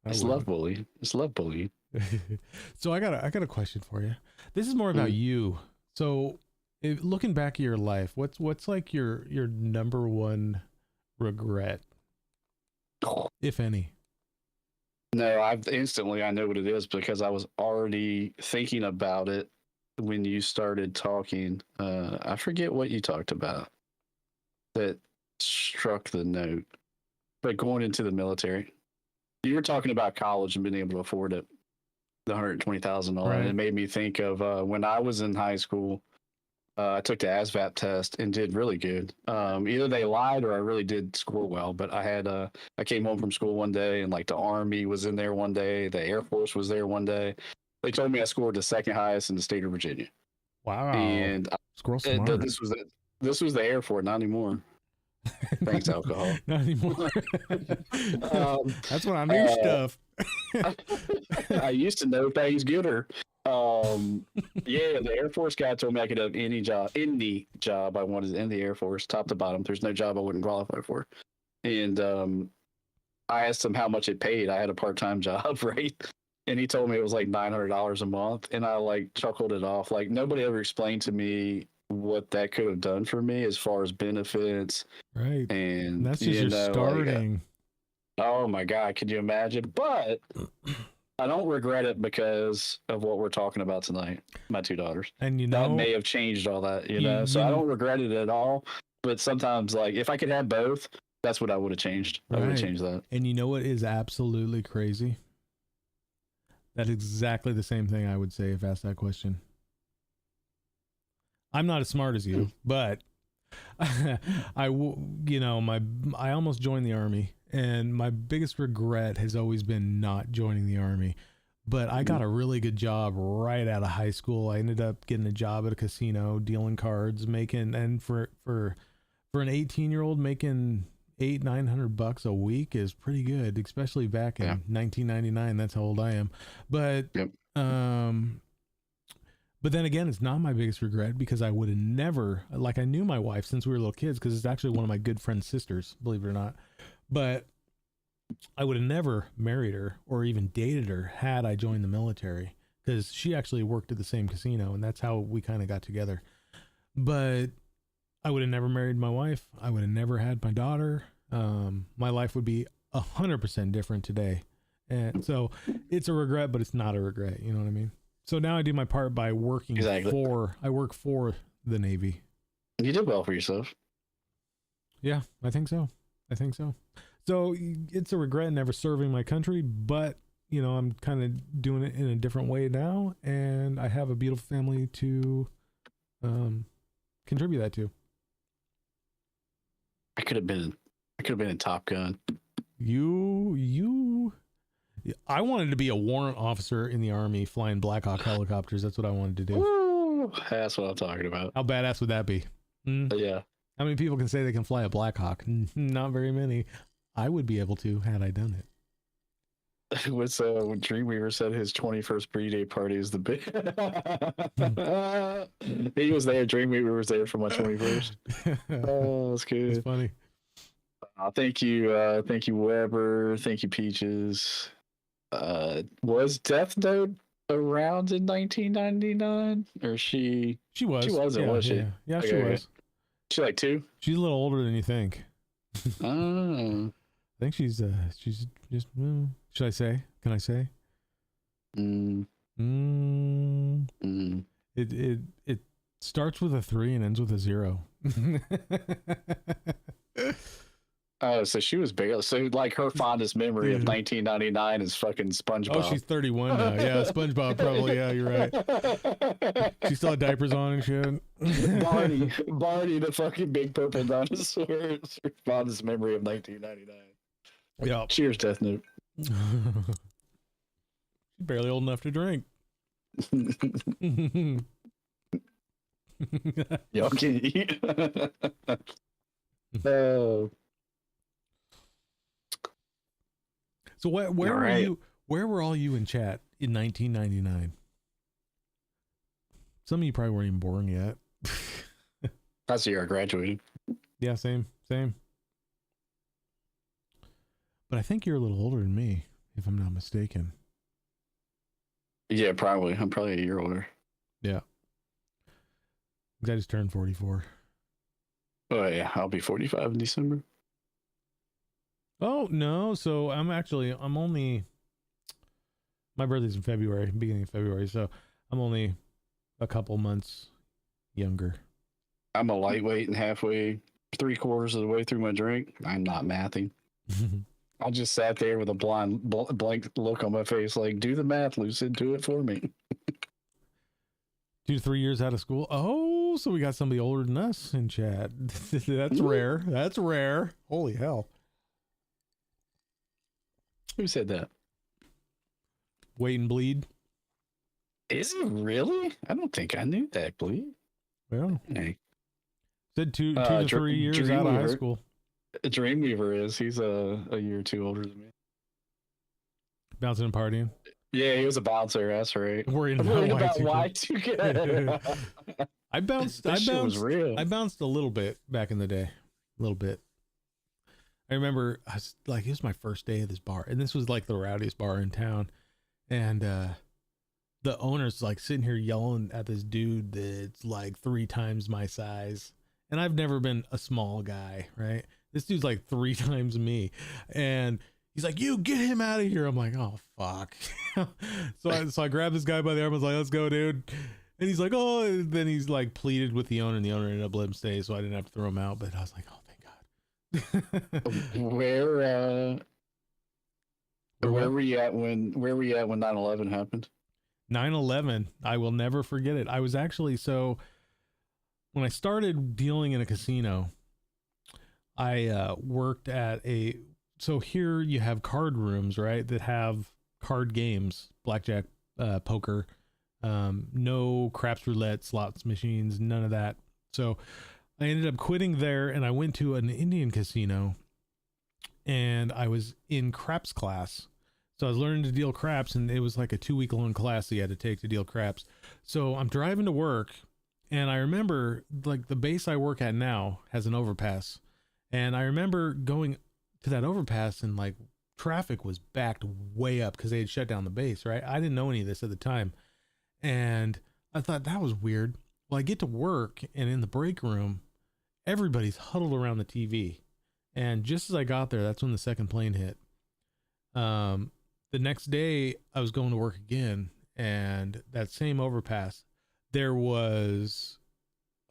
It's love bullying. It's love bullying. So I got a question for you. This is more about you. So, looking back at your life, what's like your number one regret, if any? No, I know what it is, because I was already thinking about it when you started talking. I forget what you talked about that struck the note, but going into the military, you were talking about college and being able to afford it, the $120,000. Right. And it made me think of when I was in high school. I took the ASVAB test and did really good. Either they lied or I really did score well. But I came home from school one day, and like the Army was in there one day, the Air Force was there one day. They told me I scored the second highest in the state of Virginia. Wow. And Squirrel smart. this was the Air Force, not anymore. Thanks, alcohol. Not anymore. That's when I knew stuff. I used to know things gooder. Yeah, the Air Force guy told me I could have any job I wanted in the Air Force, top to bottom. There's no job I wouldn't qualify for. And I asked him how much it paid. I had a part-time job, right? And he told me it was like $900 a month. And I like chuckled it off. Like nobody ever explained to me what that could have done for me as far as benefits. Right. And that's just your starting. Oh my God, could you imagine? But I don't regret it because of what we're talking about tonight. My 2 daughters. And you know, that may have changed all that, you know. So I don't regret it at all. But sometimes, like, if I could have both, that's what I would have changed. I would have changed that. And you know what is absolutely crazy? That's exactly the same thing I would say if asked that question. I'm not as smart as you, but I almost joined the Army, and my biggest regret has always been not joining the Army. but I got a really good job right out of high school. I ended up getting a job at a casino, dealing cards, and for an 18-year-old making $800-900 a week is pretty good, especially back in 1999. That's how old I am. But but then again, it's not my biggest regret, because I would have never, like, I knew my wife since we were little kids, because it's actually one of my good friend's sisters, believe it or not. But I would have never married her or even dated her had I joined the military, because she actually worked at the same casino, and that's how we kind of got together. But I would have never married my wife. I would have never had my daughter. My life would be 100% different today. And so it's a regret, but it's not a regret. You know what I mean? So now I do my part by working I work for the Navy. You did well for yourself. Yeah, I think so. So it's a regret never serving my country, but you know, I'm kind of doing it in a different way now, and I have a beautiful family to contribute that to. I could have been in Top Gun. I wanted to be a warrant officer in the Army flying Black Hawk helicopters. That's what I wanted to do. Woo! That's what I'm talking about. How badass would that be? Yeah. How many people can say they can fly a Black Hawk? Not very many. I would be able to had I done it. What's when Dreamweaver said his 21st birthday party is the big. He was there. Dreamweaver was there for my 21st. Oh, that's good. It's funny. Thank you, Weber. Thank you, Peaches. Was Death Note around in 1999, or she? She was. She wasn't, was she? Yeah, she was. She like 2? She's a little older than you think. Oh. I think she's just. Should I say? Can I say? It starts with a 3 and ends with a 0. Oh, so she was big. So like her fondest memory of 1999 is fucking SpongeBob. Oh, she's 31 now. Yeah, SpongeBob probably. Yeah, you're right. She still had diapers on and shit. Barney, the fucking big purple dinosaur. Is her fondest memory of 1999. Yeah. Cheers, Death Note. She's barely old enough to drink. Okay. Oh. So where were you? Where were all you in chat in 1999? Some of you probably weren't even born yet. That's the year I graduated. Yeah, same. But I think you're a little older than me, if I'm not mistaken. Yeah, probably. I'm probably a year older. Yeah. I just turned 44. Oh yeah, I'll be 45 in December. Oh no, so I'm only, my birthday's in February, beginning of February, so I'm only a couple months younger. I'm a lightweight and halfway, 3/4 of the way through my drink. I'm not mathing. I just sat there with a blank look on my face, like, do the math, Lucid, do it for me. 2 to 3 years out of school. Oh, so we got somebody older than us in chat. That's rare. That's rare. Holy hell. Who said that? Wait and bleed. Is it really? I don't think I knew that, bleed. Well, hey. Said 2 to 3 years out of high school. Dreamweaver is. He's a year or 2 older than me. Bouncing and partying. Yeah, he was a bouncer. That's right. Worried about Y2K. I bounced a little bit back in the day. A little bit. I remember it was my first day at this bar, and this was like the rowdiest bar in town. And the owner's like sitting here yelling at this dude that's like 3 times my size. And I've never been a small guy, right? This dude's like 3 times me. And he's like, you get him out of here. I'm like, oh, fuck. So I grabbed this guy by the arm. I was like, let's go, dude. And he's like, oh, and then he's like pleaded with the owner, and the owner ended up letting him stay. So I didn't have to throw him out. But I was like, oh, thank God. Where were you at when 9/11 happened? 9/11, I will never forget it. I was actually, so when I started dealing in a casino, I worked at so here you have card rooms, right, that have card games, blackjack, poker, no craps roulette, slots machines, none of that. So I ended up quitting there, and I went to an Indian casino, and I was in craps class. So I was learning to deal craps, and it was like a 2-week long class that you had to take to deal craps. So I'm driving to work, and I remember, like, the base I work at now has an overpass. And I remember going to that overpass, and like traffic was backed way up because they had shut down the base, right? I didn't know any of this at the time. And I thought that was weird. Well, I get to work, and in the break room, everybody's huddled around the TV. And just as I got there, that's when the second plane hit. The next day I was going to work again, and that same overpass, there was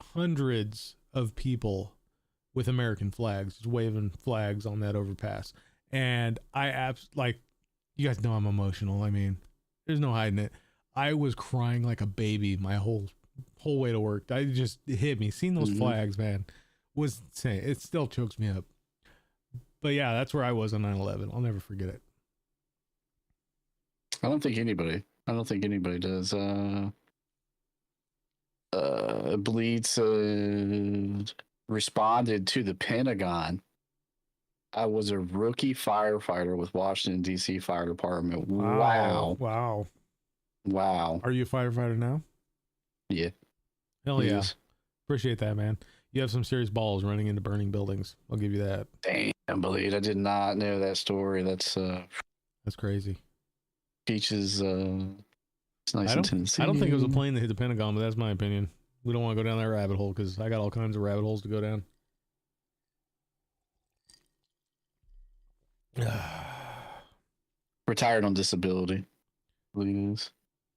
hundreds of people with American flags, just waving flags on that overpass. And like, you guys know I'm emotional. I mean, there's no hiding it. I was crying like a baby my whole way to work. It hit me. Seeing those flags, man, was insane. It still chokes me up. But yeah, that's where I was on 9/11. I'll never forget it. I don't think anybody does. Bleeds responded to the Pentagon. I was a rookie firefighter with Washington, D.C. Fire Department. Wow. Are you a firefighter now? Yeah. Hell yeah. Appreciate that, man. You have some serious balls running into burning buildings. I'll give you that. Damn, Bleed. I did not know that story. That's crazy. Peaches, it's nice in Tennessee. I don't think it was a plane that hit the Pentagon, but that's my opinion. We don't want to go down that rabbit hole because I got all kinds of rabbit holes to go down. Retired on disability. Bleed.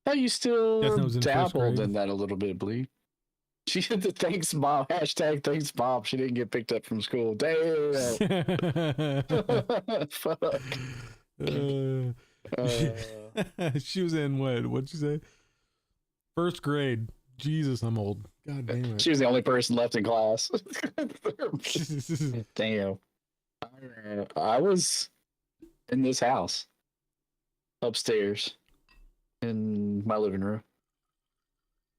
How you still dabbled in that a little bit, Bleed? She did the thanks mom, hashtag thanks mom. She didn't get picked up from school. Damn. Fuck. She was in what'd you say? First grade. Jesus, I'm old. God damn it. She was the only person left in class. Damn. I was in this house upstairs in my living room.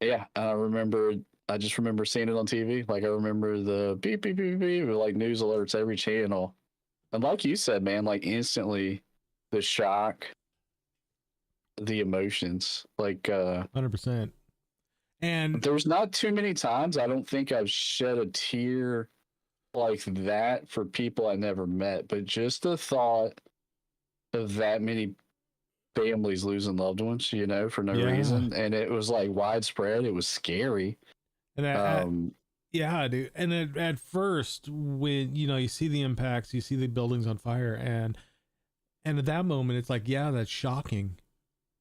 Yeah, I just remember seeing it on TV. Like, I remember the beep, beep, beep, beep, like news alerts every channel. And like you said, man, like instantly the shock, the emotions, like 100%. And there was not too many times I don't think I've shed a tear like that for people I never met, but just the thought of that many families losing loved ones, for no reason, and it was like widespread. It was scary. And yeah, dude. And at first, when you see the impacts, you see the buildings on fire, and at that moment, it's like, yeah, that's shocking.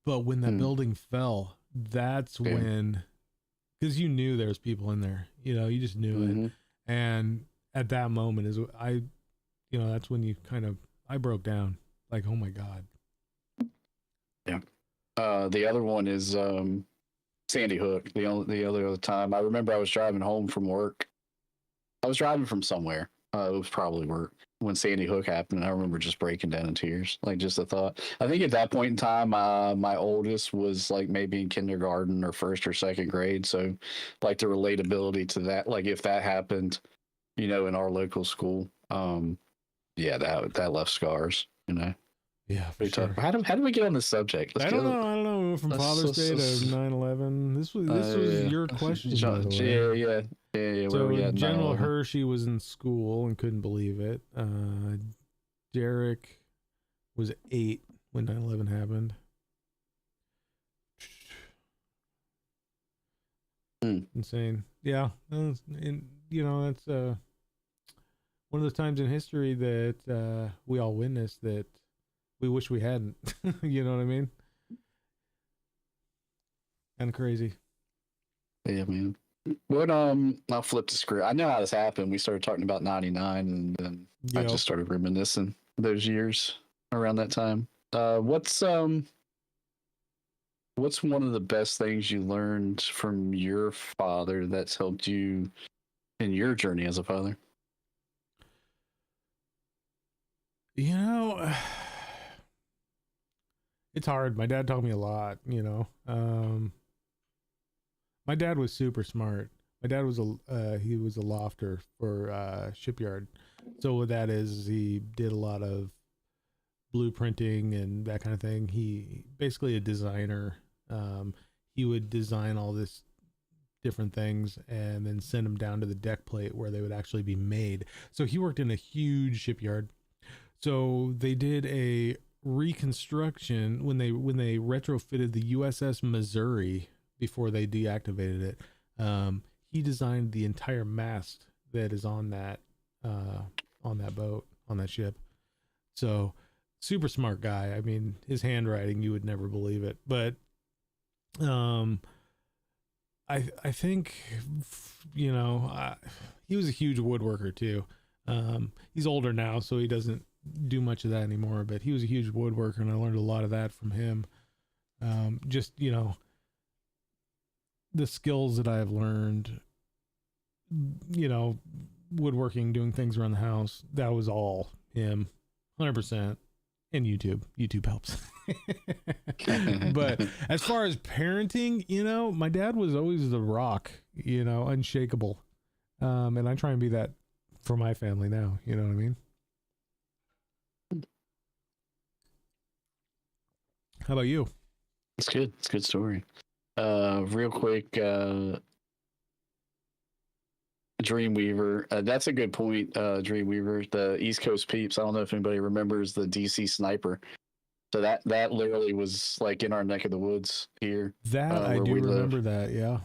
But when that building fell, that's when, because you knew there was people in there, you just knew it. And at that moment that's when I broke down, like, oh my God. Yeah. The other one is Sandy Hook. The other time I remember I was driving home from work. I was driving from somewhere. It was probably work when Sandy Hook happened. I remember just breaking down in tears, like just the thought. I think at that point in time, my oldest was like maybe in kindergarten or first or second grade. So like the relatability to that, like if that happened, in our local school, that left scars, Yeah, for sure. How do we get on this subject? I don't know. We went from Father's Day to 9/11. This was your question. Yeah. So General Hershey was in school and couldn't believe it. Derek was 8 when 9/11 happened. Insane. Yeah, and that's one of those times in history that we all witnessed that we wish we hadn't. You know what I mean? Kind of crazy. Yeah, man. What I'll flip the script. I know how this happened. We started talking about 99, and then I just started reminiscing those years around that time. What's one of the best things you learned from your father that's helped you in your journey as a father? it's hard. My dad taught me a lot, you know. My dad was super smart. My dad was he was a lofter for shipyard. So what that is he did a lot of blueprinting and that kind of thing. He basically a designer. He would design all this different things and then send them down to the deck plate where they would actually be made. So he worked in a huge shipyard. So they did a reconstruction when they retrofitted the USS Missouri before they deactivated it. He designed the entire mast that is on that boat, on that ship. So super smart guy. I mean, his handwriting, you would never believe it. But I think, you know, he was a huge woodworker too. He's older now, so he doesn't do much of that anymore, but he was a huge woodworker, and I learned a lot of that from him. Just, you know, the skills that I've learned, you know, woodworking, doing things around the house, that was all him, 100%. And YouTube helps. But as far as parenting, you know, my dad was always the rock, you know, unshakable. And I try and be that for my family now, you know what I mean? How about you? It's good. It's a good story. Real quick, Dreamweaver. That's a good point. Dreamweaver, the East Coast peeps. I don't know if anybody remembers the DC Sniper. So that literally was like in our neck of the woods here. That I do remember that. Yeah,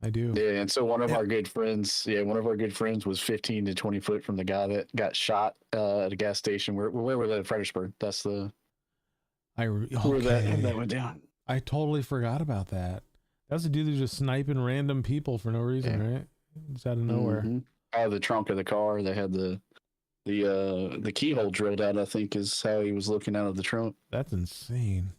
I do. Yeah, and so one of our good friends was 15 to 20 foot from the guy that got shot at a gas station. Where were they? Fredericksburg. That's the where that went down. I totally forgot about that. That's the dude who's just sniping random people for no reason, right? It's out of nowhere. Mm-hmm. Out of the trunk of the car, they had the keyhole drilled out, I think is how he was looking out of the trunk. That's insane.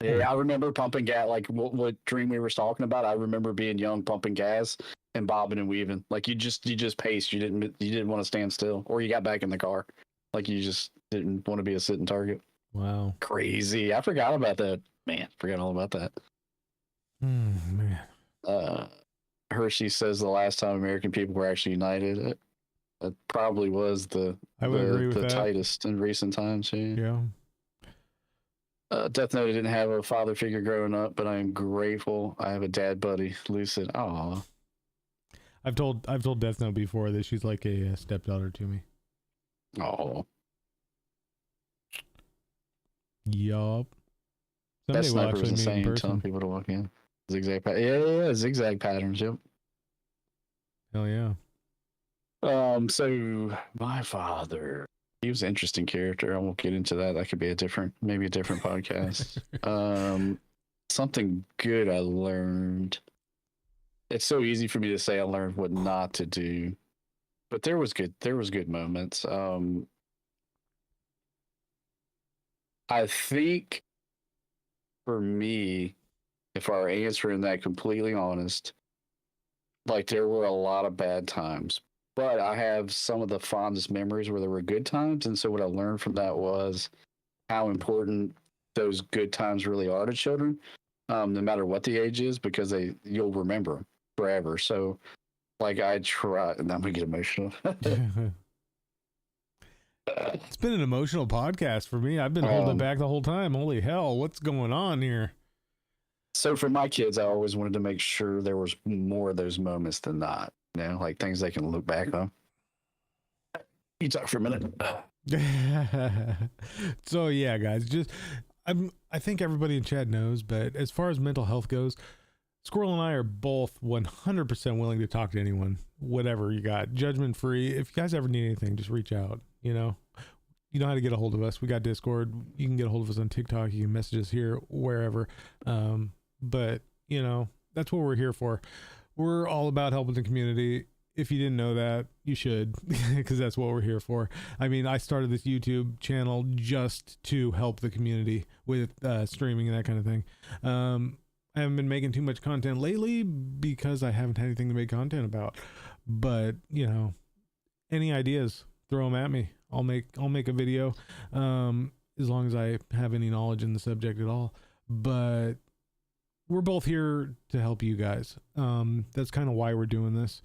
Yeah, I remember pumping gas, like what Dreamweaver was talking about. I remember being young, pumping gas and bobbing and weaving. Like you just paced. You didn't want to stand still, or you got back in the car. Like you just didn't want to be a sitting target. Wow, crazy! I forgot about that. Man, forgot all about that. Man. Hershey says the last time American people were actually united, it probably was the tightest in recent times. Yeah. Death Note didn't have a father figure growing up, but I am grateful I have a dad buddy, Lucid. Aw. I've told Death Note before that she's like a stepdaughter to me. Oh. Yup. That sniper was insane, telling people to walk in. Zigzag zigzag patterns, yep. Hell yeah. So my father, he was an interesting character. I won't get into that. That could be maybe a different podcast. Something good I learned. It's so easy for me to say I learned what not to do, but there was good moments. I think for me, if our answering that completely honest, like there were a lot of bad times, but I have some of the fondest memories where there were good times. And so what I learned from that was how important those good times really are to children, no matter what the age is, because you'll remember them forever. So like I try, and I'm gonna get emotional. It's been an emotional podcast for me. I've been holding it back the whole time. Holy hell, what's going on here? So for my kids, I always wanted to make sure there was more of those moments than not. You know, like things they can look back on. You talk for a minute. So yeah, guys, I think everybody in chat knows, but as far as mental health goes, Squrl and I are both 100% willing to talk to anyone, whatever you got, judgment free. If you guys ever need anything, just reach out. You know how to get a hold of us. We got Discord. You can get a hold of us on TikTok. You can message us here, wherever. But you know, that's what we're here for. We're all about helping the community. If you didn't know that, you should, because that's what we're here for. I mean, I started this YouTube channel just to help the community with streaming and that kind of thing. I haven't been making too much content lately because I haven't had anything to make content about. But you know, any ideas, throw them at me. I'll make a video. as long as I have any knowledge in the subject at all. But we're both here to help you guys. That's kind of why we're doing this.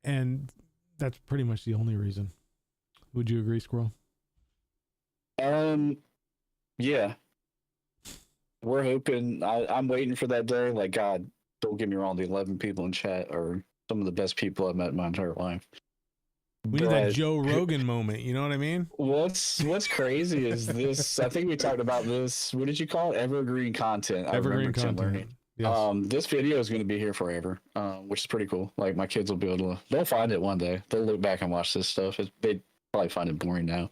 And that's pretty much the only reason. Would you agree, Squrl? Yeah. We're hoping. I'm waiting for that day. Like, God, don't get me wrong. The 11 people in chat are some of the best people I've met in my entire life. We need that Joe Rogan moment. You know what I mean? What's crazy is this. I think we talked about this. What did you call it? Evergreen content. Evergreen content. Yes. This video is going to be here forever, which is pretty cool. Like, my kids will be able to. They'll find it one day. They'll look back and watch this stuff. They'd probably find it boring now.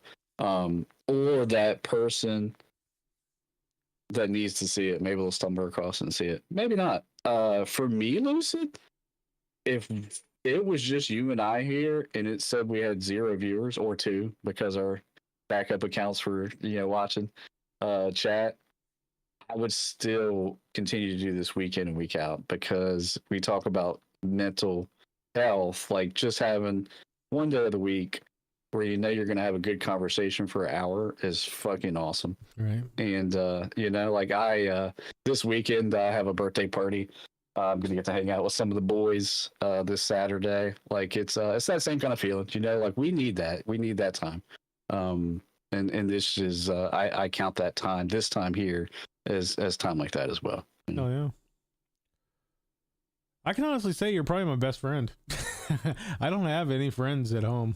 Or that person that needs to see it, maybe they'll stumble across it and see it. Maybe not. For me, Lucid, if it was just you and I here and it said we had 0 viewers or 2 because our backup accounts were, watching chat, I would still continue to do this week in and week out because we talk about mental health, like just having one day of the week where you're going to have a good conversation for an hour is fucking awesome. Right. And, like this weekend, I have a birthday party. I'm going to get to hang out with some of the boys this Saturday. Like it's that same kind of feeling, like we need that. We need that time. And this is, I count that time, this time here as time like that as well. Oh, yeah. I can honestly say you're probably my best friend. I don't have any friends at home.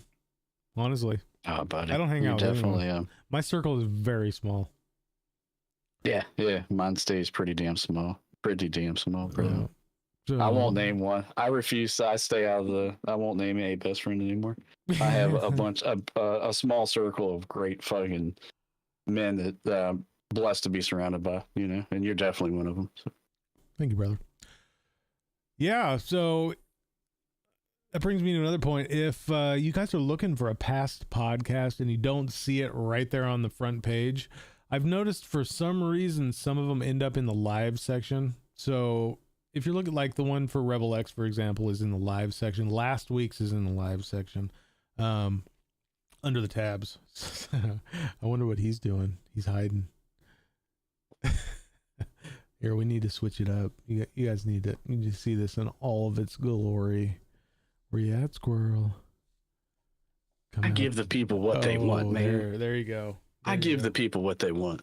Honestly, oh, buddy, I don't hang out. Definitely, my circle is very small. Yeah, mine stays pretty damn small. Bro. So, I won't name one. I refuse. I stay out of the. I won't name a best friend anymore. I have a small circle of great fucking men that I'm blessed to be surrounded by. And you're definitely one of them. So. Thank you, brother. Yeah, so. That brings me to another point. If you guys are looking for a past podcast and you don't see it right there on the front page, I've noticed for some reason some of them end up in the live section. So if you're looking, like the one for Rebel X, for example, is in the live section. Last week's is in the live section, under the tabs. I wonder what he's doing. He's hiding. Here, we need to switch it up. You guys need to see this in all of its glory. Where you at, Squrl? I give the people what they want, man. There you go. I give the people what they want.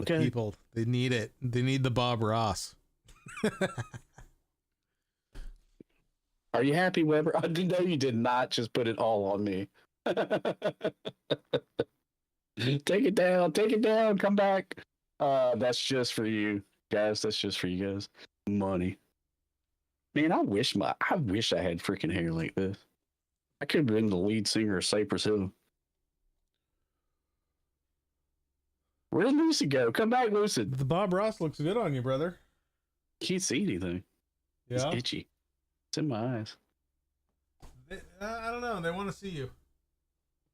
Okay. The people, they need it. They need the Bob Ross. Are you happy, Weber? I didn't know you did not just put it all on me. Take it down, come back. That's just for you guys. That's just for you guys. Money. Man, I wish I had freaking hair like this. I could have been the lead singer of Cypress Hill. Where did Lucid go? Come back, Lucid. The Bob Ross looks good on you, brother. Can't see anything. Yeah. It's itchy. It's in my eyes. I don't know. They want to see you.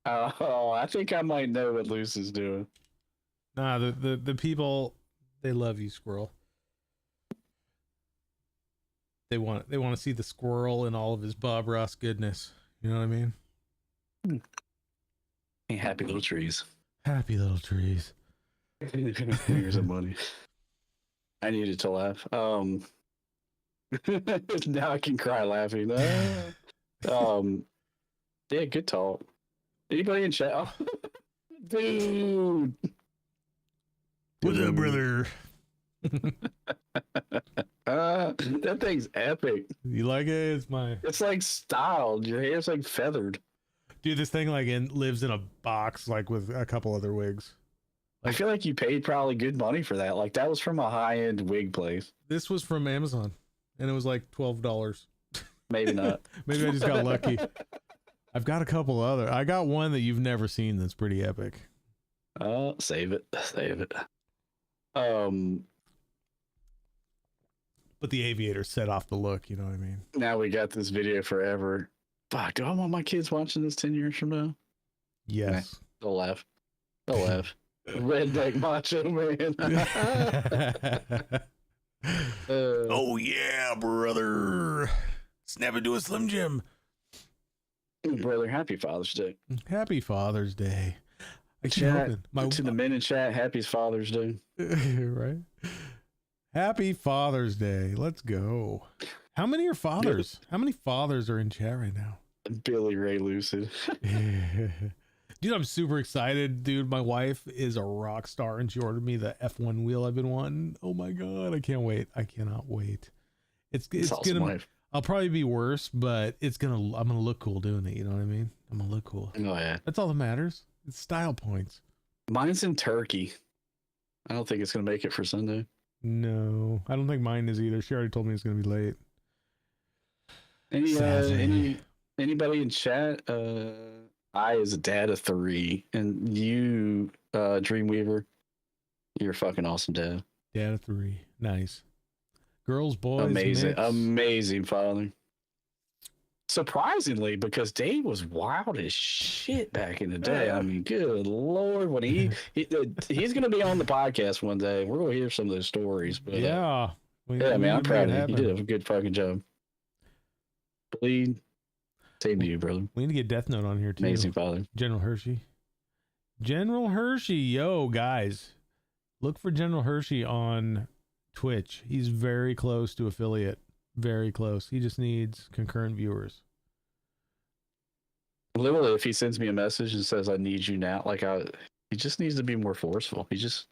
Oh, I think I might know what Lucid's doing. Nah, the people, they love you, Squrl. They want to see the squirrel and all of his Bob Ross goodness. You know what I mean? Hey, happy little trees. Happy little trees. Here's some money. I needed to laugh. Now I can cry laughing. Yeah, good talk. Anybody in chat? Oh, dude. What's up, brother? That thing's epic. You like it? It's like styled. Your hair's like feathered. Dude, this thing lives in a box like with a couple other wigs. I feel like you paid probably good money for that. Like that was from a high-end wig place. This was from Amazon, and it was like $12. Maybe not. Maybe I just got lucky. I've got a couple other. I got one that you've never seen that's pretty epic. Save it. But the aviator set off the look, you know what I mean? Now we got this video forever. Fuck, do I want my kids watching this 10 years from now? Yes. Nah, they'll laugh. Redneck macho man. Oh yeah, brother. Snap into a Slim Jim. Brother, happy Father's Day. Happy Father's Day. I keep Chat, hoping. to the men in chat, happy Father's Day. Right? Happy Father's Day. Let's go. How many are fathers? How many fathers are in chat right now? Billy Ray Lucid. Dude, I'm super excited. Dude, my wife is a rock star and she ordered me the F1 wheel I've been wanting. Oh my God. I can't wait. I cannot wait. It's awesome gonna, wife. I'll probably be worse, but I'm gonna look cool doing it. You know what I mean? I'm gonna look cool. Oh yeah. That's all that matters. It's style points. Mine's in Turkey. I don't think it's gonna make it for Sunday. No, I don't think mine is either. She already told me it's gonna be late. Anybody in chat? I is a dad of 3, and you, Dreamweaver, you're a fucking awesome dad. Dad of 3. Nice. Girls, boys, Amazing, mix. amazing father. Surprisingly, because Dave was wild as shit back in the day. I mean, good Lord, when he's gonna be on the podcast one day. We're gonna hear some of those stories. But Yeah. yeah, man, I'm proud of you. You did a good fucking job. Bleed. Same to you, brother. We need to get Death Note on here too. Amazing father. General Hershey. General Hershey, yo, guys. Look for General Hershey on Twitch. He's very close to affiliate. Very close. He just needs concurrent viewers. Literally, if he sends me a message and says I need you now, he just needs to be more forceful. Just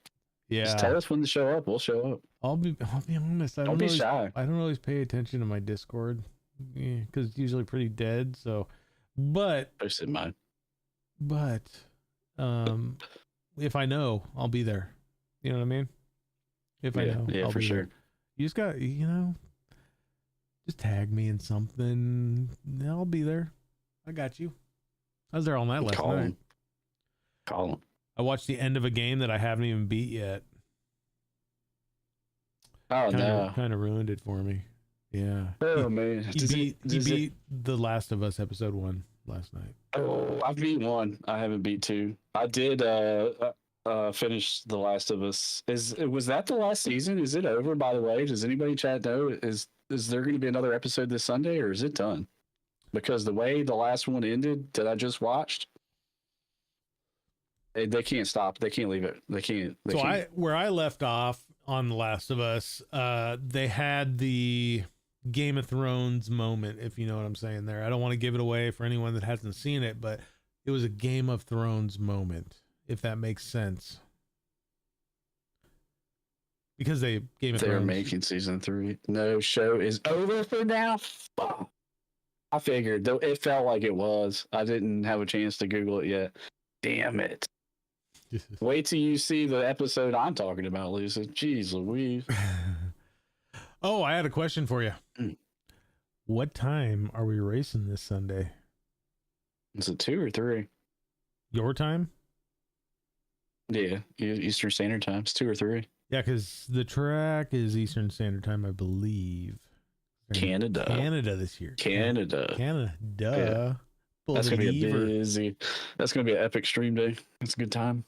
tell us when to show up. We'll show up. I'll be honest. Don't be shy. I don't always pay attention to my Discord. Because it's usually pretty dead. So, but Posted mine. But if I know, I'll be there. You know what I mean? If I know, yeah, I'll for be sure. there. You just got, just tag me in something. I'll be there. I got you. I was there all night last night. Call him. I watched the end of a game that I haven't even beat yet. Oh no! Kind of ruined it for me. Yeah. Oh man! He beat The Last of Us episode 1 last night. Oh, I've beat 1. I haven't beat 2. I did finish The Last of Us. Was that the last season? Is it over? By the way, does anybody chat know? Is there going to be another episode this Sunday, or is it done? Because the way the last one ended that I just watched, they can't stop. They can't leave it. They can't. Where I left off on The Last of Us, they had the Game of Thrones moment, if you know what I'm saying there. I don't want to give it away for anyone that hasn't seen it, but it was a Game of Thrones moment, if that makes sense. Because they're making season 3. No, show is over for now. Fuck. I figured, though it felt like it was. I didn't have a chance to Google it yet. Damn it. Wait till you see the episode I'm talking about, Lisa. Jeez Louise. Oh, I had a question for you. What time are we racing this Sunday? Is it 2 or 3? Your time? Yeah, Eastern Standard Time. It's 2 or 3. Yeah, because the track is Eastern Standard Time, I believe. Canada this year. Canada. Yeah. That's gonna be That's gonna be an epic stream day. It's a good time.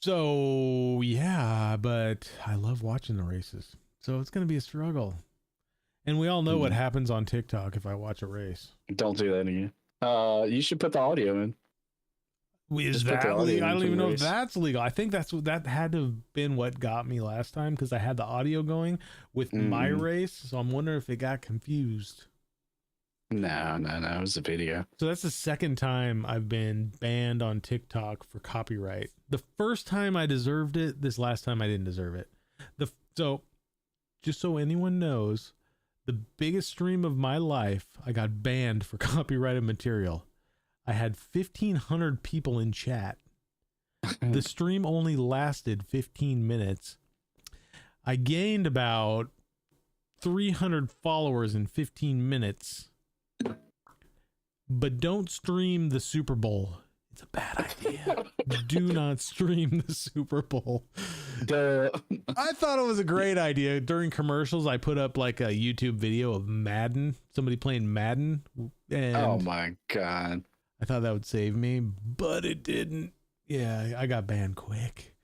So yeah, but I love watching the races. So it's gonna be a struggle. And we all know what happens on TikTok if I watch a race. Don't do that again. You should put the audio in. Is that legal? I don't even know if that's legal. I think that had to have been what got me last time, because I had the audio going with my race. So I'm wondering if it got confused. No. It was a video. So that's the second time I've been banned on TikTok for copyright. The first time I deserved it. This last time I didn't deserve it. So just so anyone knows, the biggest stream of my life, I got banned for copyrighted material. I had 1,500 people in chat. The stream only lasted 15 minutes. I gained about 300 followers in 15 minutes. But don't stream the Super Bowl. It's a bad idea. Do not stream the Super Bowl. I thought it was a great idea. During commercials, I put up like a YouTube video of Madden, somebody playing Madden. And oh my God. I thought that would save me, but it didn't. Yeah, I got banned quick.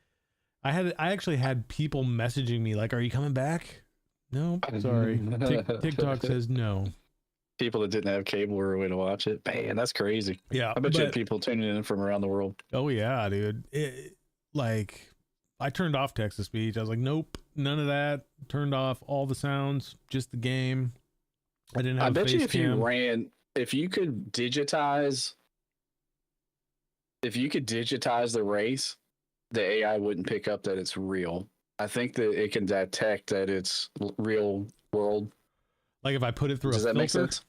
I actually had people messaging me like, "Are you coming back?" No, sorry. TikTok says no. people that didn't have cable were a way to watch it. Man, that's crazy. Yeah. I bet you had people tuning in from around the world. Oh yeah, dude. Like I turned off text to speech. I was like, nope, none of that. Turned off all the sounds, just the game. I didn't have I bet you face if cam. if you could digitize the race, the AI wouldn't pick up that it's real. I think that it can detect that it's real world. Like if I put it through Does a that make filter, sense?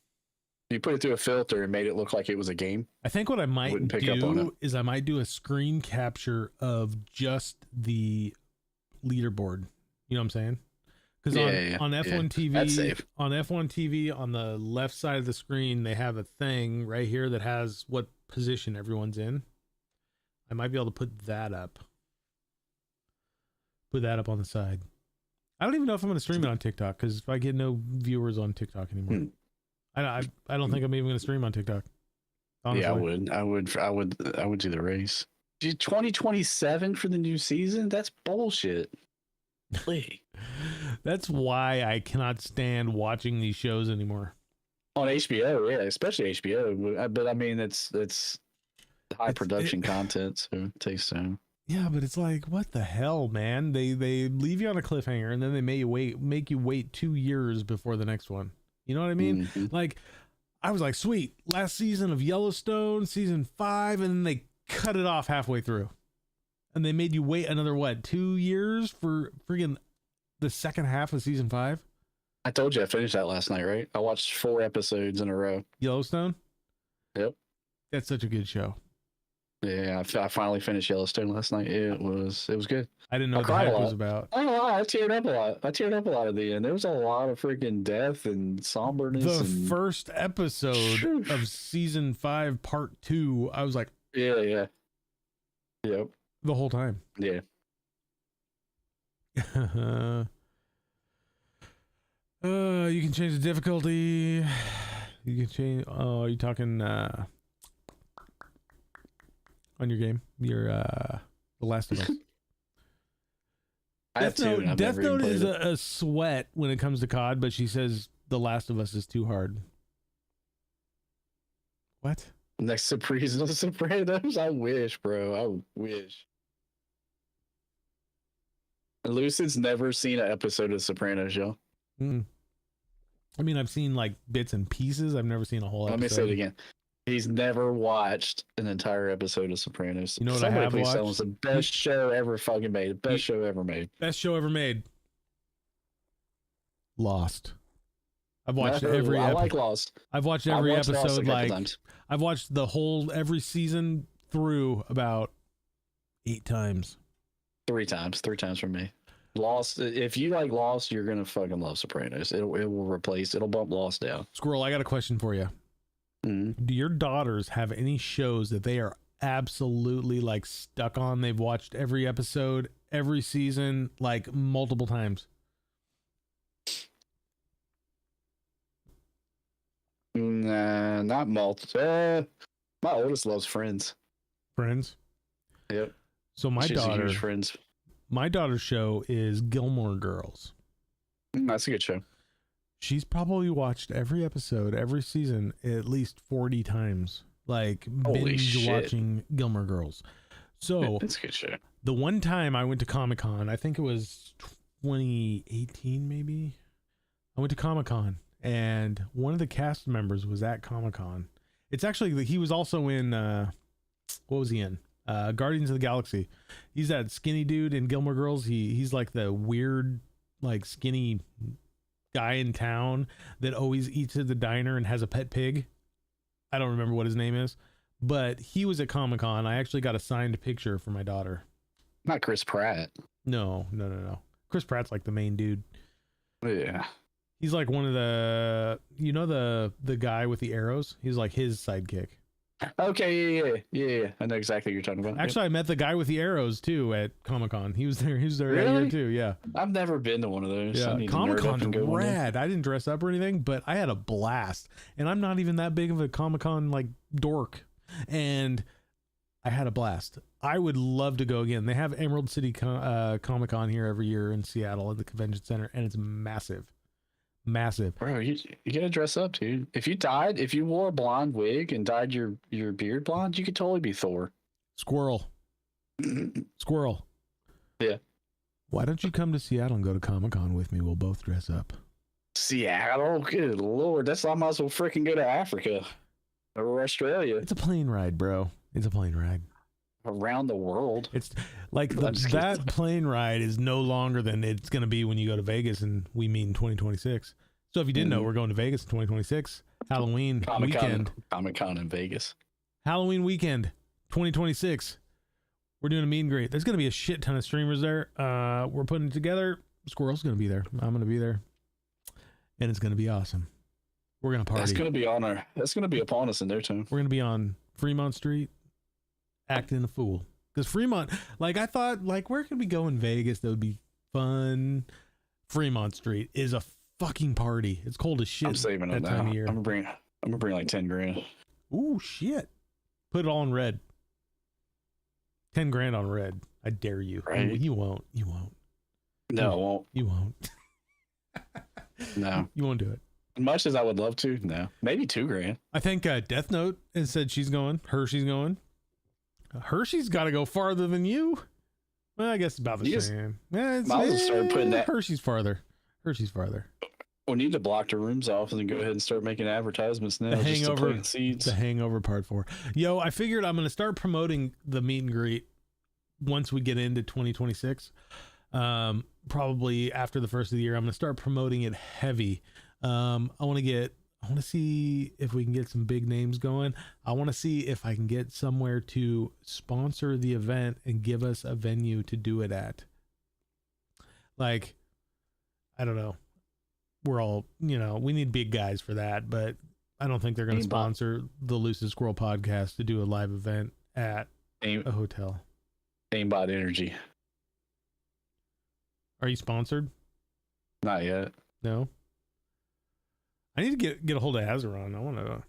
If you put it through a filter and made it look like it was a game. I think what I might Wouldn't pick up on do is I might do a screen capture of just the leaderboard. You know what I'm saying? Because on F1 TV, that's safe. on F1 TV, on the left side of the screen, they have a thing right here that has what position everyone's in. I might be able to put that up. Put that up on the side. I don't even know if I'm going to stream it on TikTok because I get no viewers on TikTok anymore. I don't think I'm even going to stream on TikTok. Honestly. Yeah, I would do the race. 2027 for the new season? That's bullshit. That's why I cannot stand watching these shows anymore. On HBO, yeah, especially HBO. But I mean, it's high production content, so it takes time. Yeah, but it's like, what the hell, man? They leave you on a cliffhanger and then they make you wait 2 years before the next one. You know what I mean? Mm-hmm. Like, I was like, sweet, last season of Yellowstone, season 5, and then they cut it off halfway through. And they made you wait another, 2 years for freaking the second half of season 5? I told you I finished that last night, right? I watched 4 episodes in a row. Yellowstone? Yep. That's such a good show. Yeah, I finally finished Yellowstone last night. It was good. I didn't know what the hype was about. I teared up a lot. I teared up a lot at the end. There was a lot of freaking death and somberness. The first episode of season 5, part 2, I was like, yeah. Yep. The whole time. Yeah. You can change the difficulty. You can change. Oh, are you talking on your game? Your The Last of Us. Death Note is a sweat when it comes to COD, but she says The Last of Us is too hard. What? Next to Sopranos, I wish, bro. I wish. Lucid's never seen an episode of Sopranos, yo. I mean, I've seen like bits and pieces. I've never seen a whole episode. Let me say it again. He's never watched an entire episode of Sopranos. You know what Somebody I have please watched? tell us the best show ever fucking made. The best show ever made. Best show ever made. Lost. I've watched every. I like Lost. I've watched every episode. Like times. I've watched every season through about 8 times. 3 times. 3 times for me. Lost. If you like Lost, you're gonna fucking love Sopranos. It will replace. It'll bump Lost down. Squrl, I got a question for you. Mm-hmm. Do your daughters have any shows that they are absolutely like stuck on? They've watched every episode, every season, like multiple times. Nah, not multiple. My oldest loves Friends. Friends. Yep. So my She's a daughter, huge Friends. my daughter's show is Gilmore Girls. That's a good show. She's probably watched every episode, every season at least 40 times. Like Holy binge shit. watching Gilmore Girls. So It's a good show. the one time I went to Comic-Con, I think it was 2018 maybe. I went to Comic-Con and one of the cast members was at Comic-Con. It's actually, he was also in, what was he in? Guardians of the Galaxy. He's that skinny dude in Gilmore Girls. He's like the weird, like skinny guy in town that always eats at the diner and has a pet pig. I don't remember what his name is, but he was at Comic-Con. I actually got a signed picture for my daughter. Not Chris Pratt. No. Chris Pratt's like the main dude. Yeah. He's like one of the, the guy with the arrows. He's like his sidekick. Okay. Yeah. I know exactly what you're talking about. Actually, I met the guy with the arrows too at Comic-Con. He was there that Really? year too. Yeah. I've never been to one of those. I Yeah. need to nerd up Comic-Con's and go one day. rad. I didn't dress up or anything, but I had a blast. And I'm not even that big of a Comic-Con like dork. And I had a blast. I would love to go again. They have Emerald City Comic-Con here every year in Seattle at the convention center, and it's massive. Massive. Bro, you gotta dress up, dude. If you wore a blonde wig and dyed your beard blonde, you could totally be Thor. Squirrel. Squirrel. Yeah. Why don't you come to Seattle and go to Comic-Con with me? We'll both dress up. Seattle? Good lord. I might as well freaking go to Africa or Australia. It's a plane ride, bro. It's a plane ride. Around the world. It's like that plane ride is no longer than it's going to be when you go to Vegas and we meet in 2026. So if you didn't know, we're going to Vegas in 2026. Halloween weekend. Comic-Con in Vegas. Halloween weekend, 2026. We're doing a meet and greet. There's going to be a shit ton of streamers there. We're putting it together. Squirrel's going to be there. I'm going to be there. And it's going to be awesome. We're going to party. That's going to be upon us in there too. We're going to be on Fremont Street acting a fool. Because Fremont, like I thought, like where could we go in Vegas that would be fun? Fremont Street is a fucking party. It's cold as shit. I'm saving it that now. time of year. I'm gonna bring like 10 grand. Ooh, shit. Put it all in red. 10 grand on red. I dare you. Right. You won't. You won't. No, I won't. You won't. No. You won't do it. As much as I would love to, no. Maybe 2 grand. I think Death Note has said she's going. Hershey's going. Hershey's got to go farther than you. Well, I guess about the same. Yeah, it's, might as well start putting that. Hershey's farther. Hershey's farther. We need to block the rooms off and then go ahead and start making advertisements now. The just to Hangover. plant seeds. The Hangover Part 4. Yo, I figured I'm going to start promoting the meet and greet once we get into 2026. Probably after the first of the year, I'm going to start promoting it heavy. I want to see if we can get some big names going. I want to see if I can get somewhere to sponsor the event and give us a venue to do it at. Like, I don't know. We're all, we need big guys for that, but I don't think they're going to sponsor the Lucid Squrl podcast to do a live event at a hotel. Aimbot Energy. Are you sponsored? Not yet. No. I need to get a hold of Azeron. I want to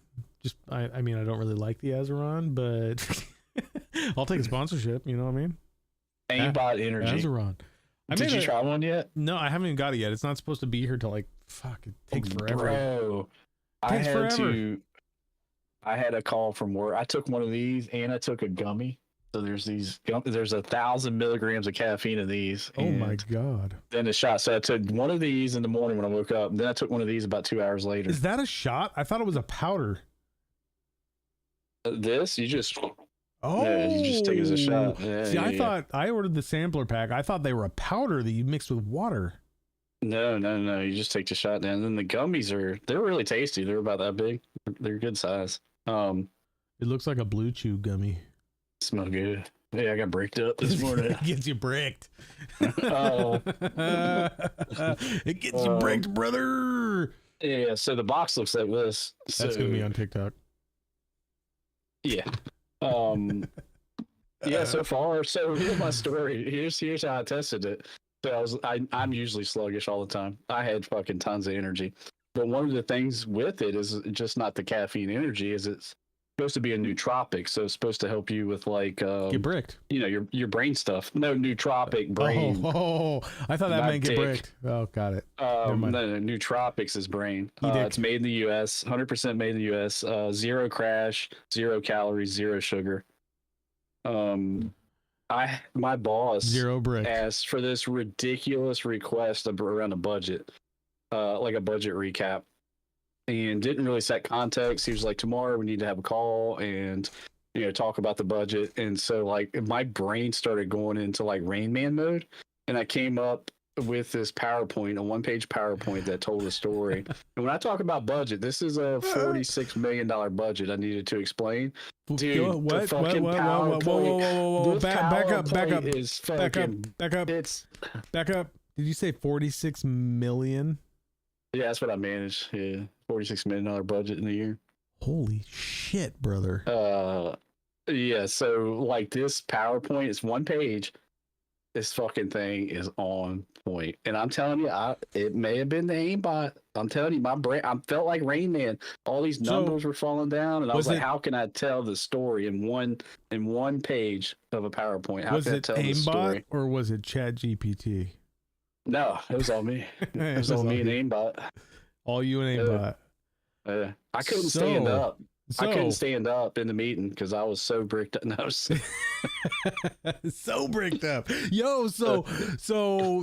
I mean, I don't really like the Azeron, but I'll take a sponsorship. You know what I mean? Aimbot Energy. Azeron. Did you try one yet? No, I haven't even got it yet. It's not supposed to be here till like, fuck, it takes forever. Bro, I had a call from work. I took one of these and I took a gummy. So there's 1,000 milligrams of caffeine in these. Oh my God. Then a shot. So I took one of these in the morning when I woke up. And then I took one of these about 2 hours later. Is that a shot? I thought it was a powder. This, you just... Oh, yeah, you just take it as a shot. Yeah, see, I thought I ordered the sampler pack. I thought they were a powder that you mixed with water. No. You just take the shot down. And then the gummies they're really tasty. They're about that big. They're good size. It looks like a Blue Chew gummy. Smell good. Yeah, I got bricked up this morning. It gets you bricked. Oh. It gets you bricked, brother. Yeah, so the box looks like this. That's gonna be on TikTok. Yeah. Yeah, so far. So here's my story. Here's how I tested it. So I'm usually sluggish all the time. I had fucking tons of energy. But one of the things with it is just not the caffeine energy, is it's supposed to be a nootropic, so it's supposed to help you with like get bricked. Your brain stuff. No, nootropic brain. Oh, I thought that meant get bricked. Oh, got it. No, nootropics is brain. It's made in the U.S. 100% made in the U.S. Zero crash, 0 calories, 0 sugar. My boss zero brick asked for this ridiculous request around a budget, like a budget recap. And didn't really set context. He was like, tomorrow we need to have a call and talk about the budget. And so like my brain started going into like Rain Man mode, and I came up with this PowerPoint, a 1-page PowerPoint that told a story. And when I talk about budget, this is a $46 million budget I needed to explain. Dude, what? Whoa. Back up. It's back up. Did you say 46 million? Yeah, that's what I managed. Yeah, $46 million budget in a year. Holy shit, brother. Yeah. So like this PowerPoint is 1 page. This fucking thing is on point, and I'm telling you, it may have been the aimbot. I'm telling you, my brain. I felt like Rain Man. All these numbers were falling down, and I was like, "How can I tell the story in one page of a PowerPoint? How can I tell the story?" Or was it Chat GPT? No, it was all me. It was all me and aimbot. All you and aimbot. I couldn't stand up. I couldn't stand up in the meeting because I was so bricked up. No, so bricked up. Yo, so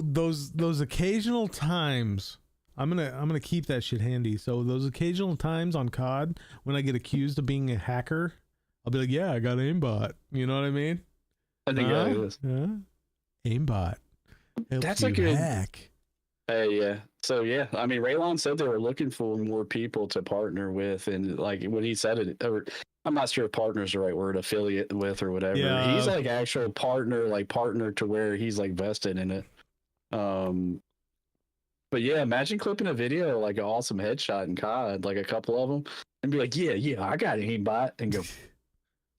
those occasional times, I'm gonna keep that shit handy. So those occasional times on COD when I get accused of being a hacker, I'll be like, yeah, I got aimbot. You know what I mean? I think that is. Aimbot. That's a good hack. Yeah. So yeah, I mean, Raylon said they were looking for more people to partner with, and like when he said it, or I'm not sure if partner is the right word, affiliate with or whatever. Yeah. He's like actual partner to where he's like vested in it. But yeah, imagine clipping a video like an awesome headshot in COD, like a couple of them, and be like, yeah, I got an aimbot, and go.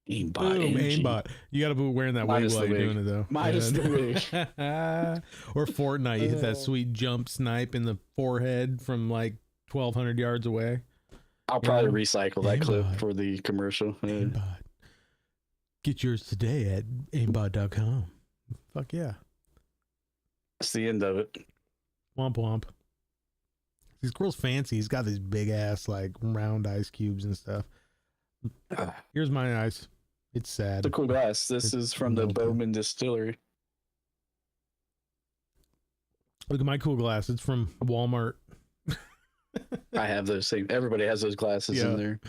Aimbot. Boom, aimbot. You got to be wearing that wig while you're doing it, though. Minus the wig. Or Fortnite, you hit that sweet jump snipe in the forehead from like 1,200 yards away. I'll probably recycle that clip for the commercial. Aimbot. Get yours today at aimbot.com. Fuck yeah. That's the end of it. Womp womp. This Squrl's fancy. He's got these big ass like round ice cubes and stuff. Here's my ice. It's sad. It's a cool glass. This is from the Bowman Distillery. Look at my cool glass. It's from Walmart. I have those same. Everybody has those glasses in there.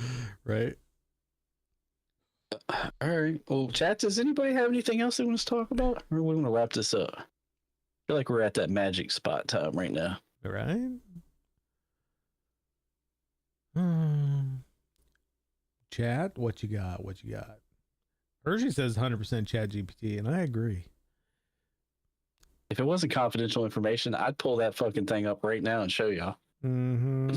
Right. All right. Well, chat, does anybody have anything else they want to talk about? Or we want to wrap this up? I feel like we're at that magic spot time right now. All right. Chat, what you got? Hershey says 100% Chat GPT, and I agree. If it wasn't confidential information, I'd pull that fucking thing up right now and show y'all. Look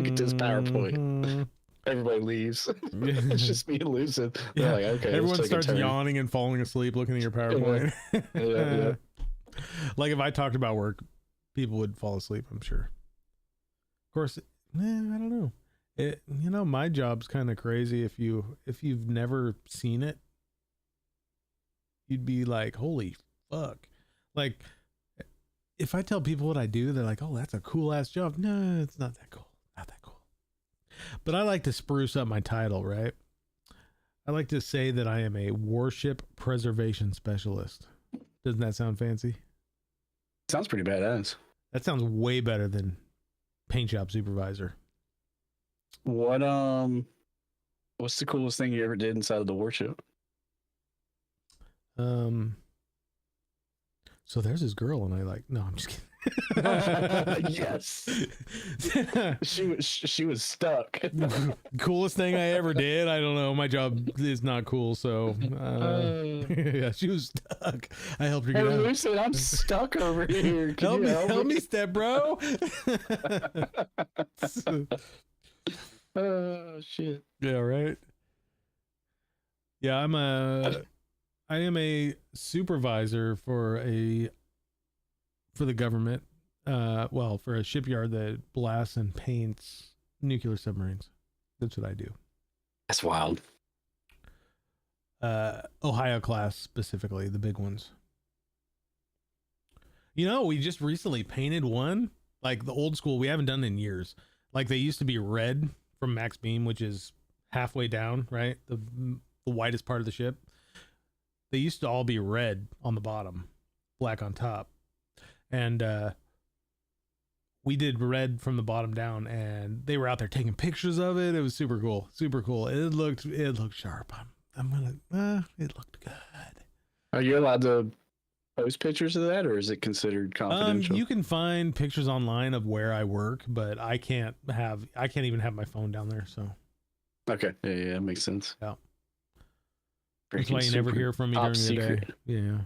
at this PowerPoint. Everybody leaves. It's just me and Lucid. Yeah. Like, okay, everyone starts yawning and falling asleep looking at your PowerPoint. Yeah. Like if I talked about work, people would fall asleep, I'm sure. Of course, I don't know. My job's kind of crazy. If you've never seen it, you'd be like, holy fuck. Like if I tell people what I do, they're like, oh, that's a cool ass job. No, it's not that cool. Not that cool. But I like to spruce up my title, right? I like to say that I am a warship preservation specialist. Doesn't that sound fancy? Sounds pretty badass. That sounds way better than paint shop supervisor. What's the coolest thing you ever did inside of the warship? So there's this girl, and no, I'm just kidding. Yes. she was stuck. Coolest thing I ever did. I don't know. My job is not cool, so yeah, she was stuck. I helped her get out. Lucid, I'm stuck over here. Help me, step bro. Oh shit. Yeah, right. Yeah, I am a supervisor for the government. For a shipyard that blasts and paints nuclear submarines. That's what I do. That's wild. Ohio class specifically, the big ones. We just recently painted one, like the old school. We haven't done it in years. Like they used to be red from max beam, which is halfway down, right? The widest part of the ship. They used to all be red on the bottom, black on top. And we did red from the bottom down, and they were out there taking pictures of it. It was super cool. Super cool. It looked sharp. It looked good. Are you allowed to post pictures of that, or is it considered confidential? You can find pictures online of where I work, but I can't even have my phone down there, so. Okay. Yeah, makes sense. Yeah. That's why you never hear from me during the day. Yeah.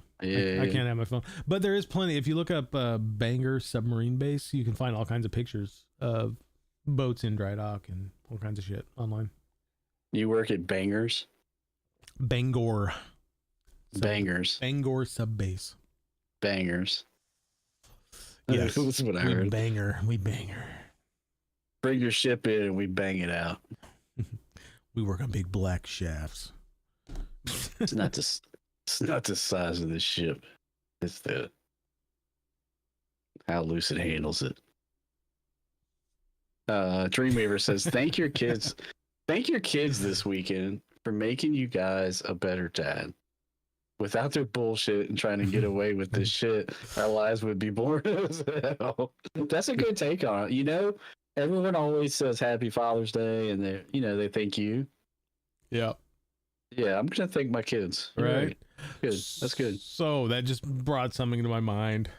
I can't have my phone. But there is plenty. If you look up Bangor submarine base, you can find all kinds of pictures of boats in dry dock and all kinds of shit online. You work at Bangors? Bangor. Bangors. Bangor sub base. Bangors. Yes. That's what I heard. We banger. Bring your ship in and we bang it out. We work on big black shafts. It's not the size of the ship. It's how Lucid handles it. Dreamweaver says, thank your kids this weekend for making you guys a better dad. Without their bullshit and trying to get away with this shit, our lives would be boring as hell. That's a good take on it. You know, everyone always says Happy Father's Day, and they thank you. Yeah. Yeah, I'm gonna thank my kids. Right. Good. That's good. So that just brought something to my mind.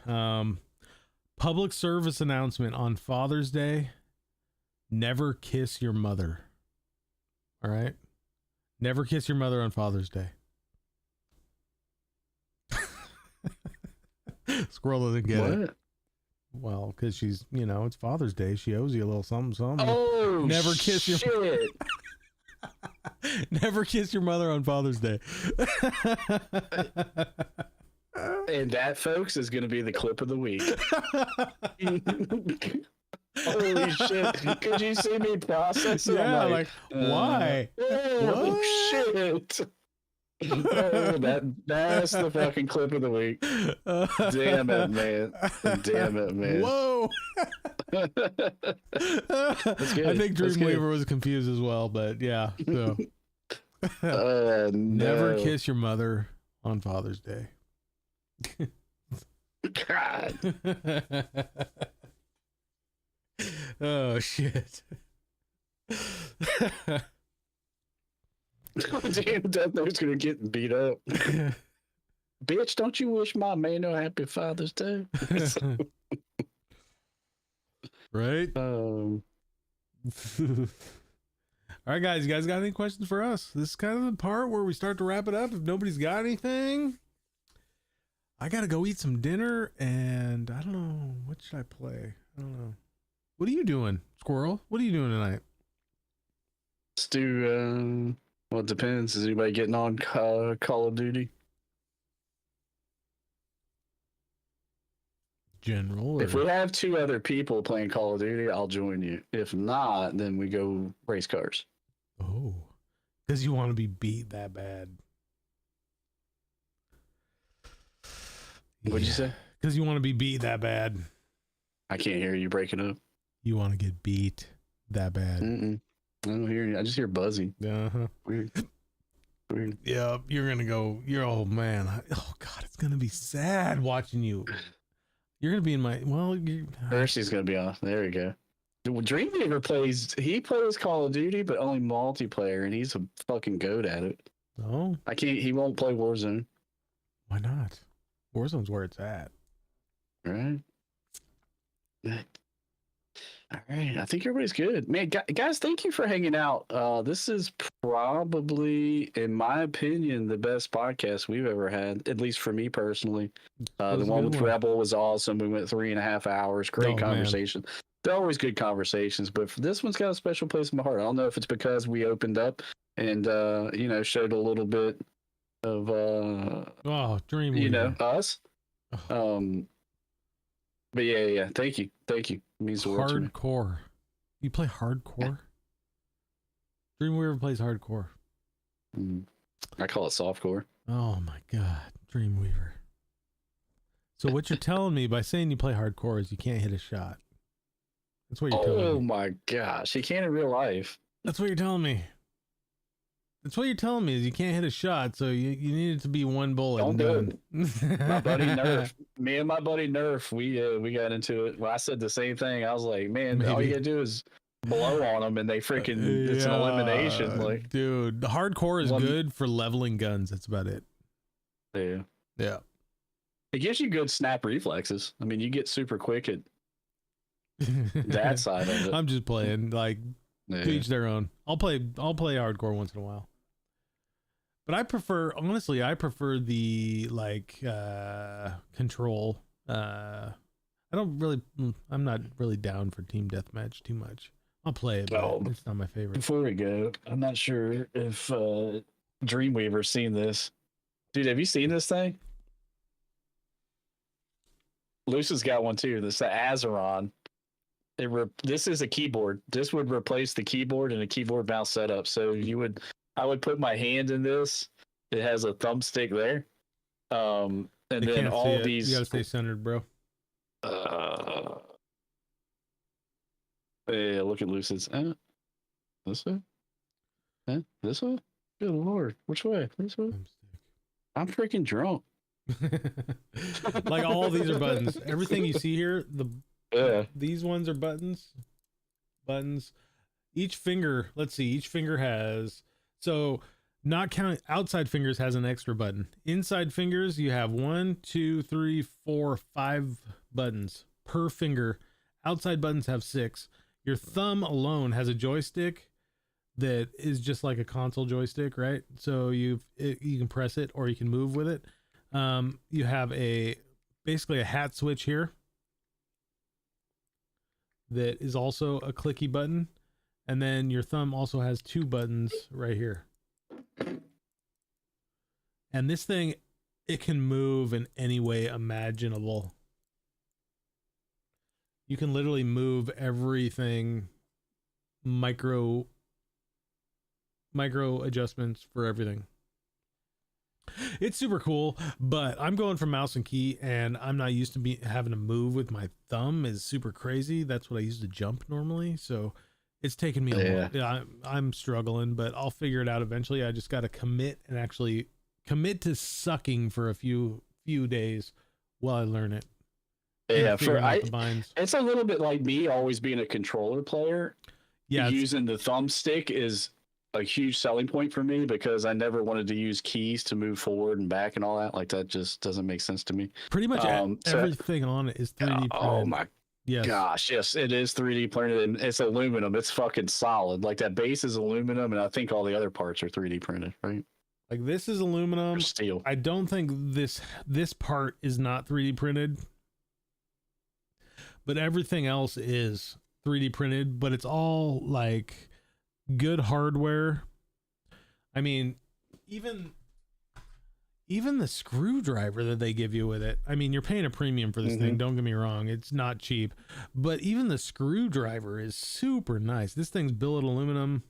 Public service announcement on Father's Day: never kiss your mother. All right, never kiss your mother on Father's Day. Squirrel doesn't get it. Well, because she's, it's Father's Day. She owes you a little something, something. Oh, never kiss your shit. Never kiss your mother on Father's Day. And that, folks, is going to be the clip of the week. Holy shit. Could you see me process it? Yeah, like why? Oh, shit. Oh, that's the fucking clip of the week. Damn it, man. Damn it, man. Whoa. That's good. I think Dreamweaver was confused as well, but yeah. So. No. Never kiss your mother on Father's Day. God. Oh shit. Damn, Death Note's gonna get beat up. Bitch, don't you wish my man no happy Father's Day? Right? Um, All right, guys. You guys got any questions for us? This is kind of the part where we start to wrap it up. If nobody's got anything, I gotta go eat some dinner, and I don't know, what should I play? I don't know. What are you doing, Squirrel? What are you doing tonight? let's do. Well, it depends. Is anybody getting on Call of Duty? General. If we have 2 other people playing Call of Duty, I'll join you. If not, then we go race cars. Oh, because you want to be beat that bad. What'd you say? Because you want to be beat that bad. I can't hear you breaking up. You want to get beat that bad. Mm-mm. I don't hear you. I just hear buzzing. Uh-huh. Weird. Weird. Yeah, you're gonna go. Oh man. Oh god, it's gonna be sad watching you. You're gonna be in my. Well, Hershey's gonna be on. There we go. Dreamweaver plays. He plays Call of Duty, but only multiplayer, and he's a fucking goat at it. Oh, I can't. He won't play Warzone. why not? Warzone's where it's at. Right. All right. I think everybody's good. Man, guys, thank you for hanging out. This is probably, in my opinion, the best podcast we've ever had, at least for me personally. The one with Rebel was awesome. We went 3.5 hours. Great conversation. They're always good conversations, but this one's got a special place in my heart. I don't know if it's because we opened up and, showed a little bit of, Dreamweaver. us. But yeah. Thank you. It means the world to me. Hardcore. You play hardcore? Dreamweaver plays hardcore. I call it softcore. Oh my god, Dreamweaver. So what you're telling me by saying you play hardcore is you can't hit a shot. That's what you're telling me. Oh my gosh, you can't in real life. That's what you're telling me. That's what you're telling me is you can't hit a shot, so you need it to be one bullet. Don't do done. My buddy Nerf, me and my buddy Nerf, we got into it. Well, I said the same thing. I was like, man, all you gotta do is blow on them, and they freaking it's an elimination. Like, dude, the hardcore is good for leveling guns. That's about it. Yeah. It gives you good snap reflexes. I mean, you get super quick at that side of it. I'm just playing, like, to each their own. I'll play hardcore once in a while. But I prefer the control. I'm not really down for team deathmatch too much. I'll play it, but it's not my favorite. Before we go, I'm not sure if Dreamweaver's seen this. Dude, have you seen this thing? Lucid's got one too. This is the Azeron. This is a keyboard. This would replace the keyboard and a keyboard mouse setup. So I would put my hand in this. It has a thumbstick there. And then all these. You gotta stay centered, bro. Yeah, look at Lucid's. This way? This way? Good lord. Which way? This way? I'm freaking drunk. Like all these are buttons. Everything you see here, these ones are buttons. Each finger, let's see, each finger has, so not counting outside fingers, has an extra button. Inside fingers, you have 1, 2, 3, 4, 5 buttons per finger. Outside buttons have 6. Your thumb alone has a joystick that is just like a console joystick, right? So you can press it or you can move with it. You have basically a hat switch here that is also a clicky button, and then your thumb also has 2 buttons right here. And this thing, it can move in any way imaginable. You can literally move everything, micro adjustments for everything. It's super cool, but I'm going for mouse and key, and I'm not used to having to move with my thumb. Is super crazy. That's what I use to jump normally. So it's taken me a while. Yeah, I'm struggling, but I'll figure it out eventually. I just got to commit and actually commit to sucking for a few days while I learn it. Yeah, it's a little bit like me always being a controller player. Yeah, using the thumbstick is a huge selling point for me because I never wanted to use keys to move forward and back and all that. Like that just doesn't make sense to me. Pretty much everything on it is 3D printed. Oh my gosh, yes, it is 3D printed and it's aluminum. It's fucking solid. Like that base is aluminum, and I think all the other parts are 3D printed, right? Like this is aluminum. Or steel. I don't think this part is not 3D printed, but everything else is 3D printed. But it's all like good hardware. I mean, even the screwdriver that they give you with it. I mean, you're paying a premium for this thing. Don't get me wrong. It's not cheap, but even the screwdriver is super nice. This thing's billet aluminum.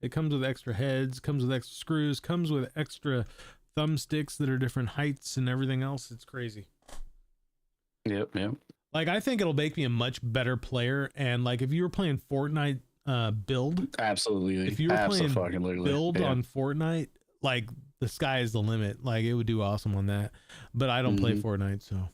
It comes with extra heads, comes with extra screws, comes with extra thumbsticks that are different heights and everything else. It's crazy. Yep. Like, I think it'll make me a much better player. And like, if you were playing Fortnite build, absolutely. If you were playing build on Fortnite, like the sky is the limit. Like it would do awesome on that. But I don't play Fortnite, so.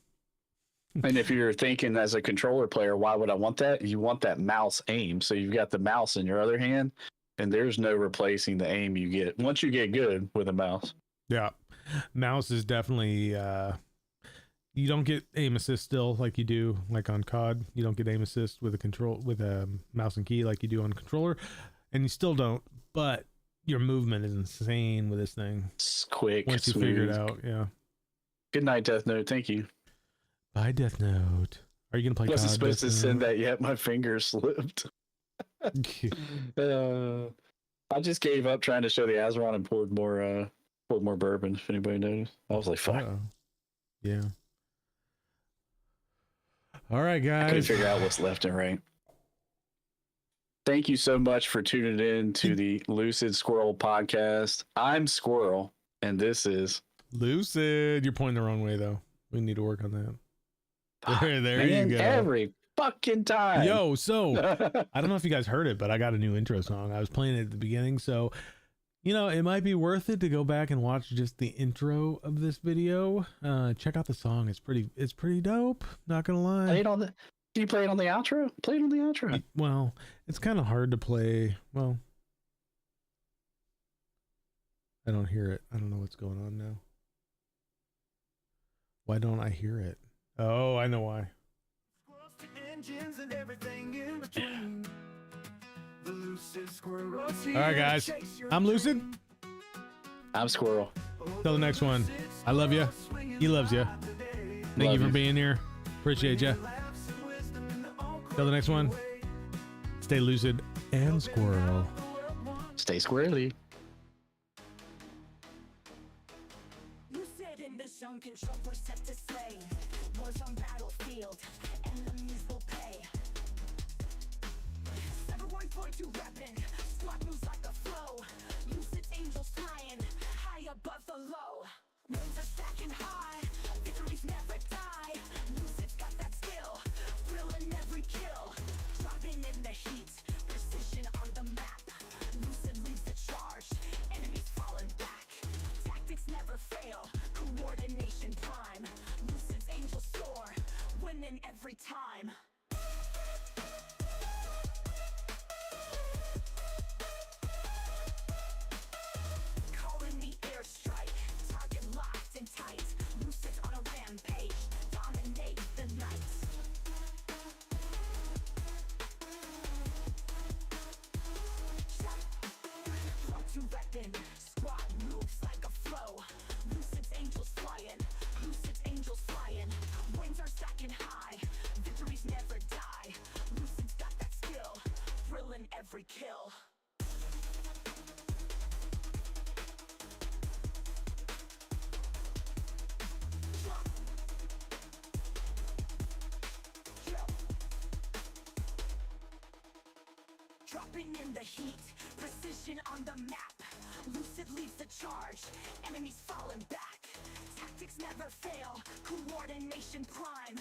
And if you're thinking as a controller player, why would I want that? You want that mouse aim. So you've got the mouse in your other hand, and there's no replacing the aim you get once you get good with a mouse. Yeah, mouse is definitely. You don't get aim assist still like you do like on COD. You don't get aim assist with a mouse and key like you do on controller, and you still don't. But your movement is insane with this thing. It's quick. Once you figure it out, yeah. Good night, Death Note. Thank you. Bye, Death Note. Are you gonna play? I wasn't supposed to send that yet. My finger slipped. I just gave up trying to show the Azeron and poured more bourbon. If anybody noticed, I was like, "Fuck." Yeah. All right, guys. I couldn't figure out what's left and right. Thank you so much for tuning in to the Lucid Squrl podcast. I'm Squrl, and this is Lucid. You're pointing the wrong way, though. We need to work on that. There you go. Every fucking time. Yo, so I don't know if you guys heard it, but I got a new intro song. I was playing it at the beginning, so you know it might be worth it to go back and watch just the intro of this video. Check out the song. It's pretty dope. Not gonna lie. Can you play it on the outro? Play it on the outro. Well, it's kind of hard to play. Well, I don't hear it. I don't know what's going on now. Why don't I hear it? Oh, I know why. All right, guys. I'm Lucid. I'm Squrl. Till the next one. I love you. He loves you. Thank you for being here. Appreciate you. Till the next one. Stay lucid and Squrl. Stay squirrely. Lucid in the zone, control we're set to slay. Wars on battlefield, enemies will pay. 7.42 weapon, squad moves like a flow. Lucid angels flying, high above the low. Winds are stacking high, victories never die. Lucid's got that skill, thrill in every kill. Dropping in the every time. Calling the airstrike, target locked and tight. Lucid on a rampage, dominate the night. Flow to weapon, squad moves like a flow. Lucid's angels flying, Lucid's angels flying. Wings are stacking high, victories never die. Lucid's got that skill, thrilling every kill. Dropping in the heat, precision on the map. Lucid leads the charge, enemies falling back. Tactics never fail, coordination prime.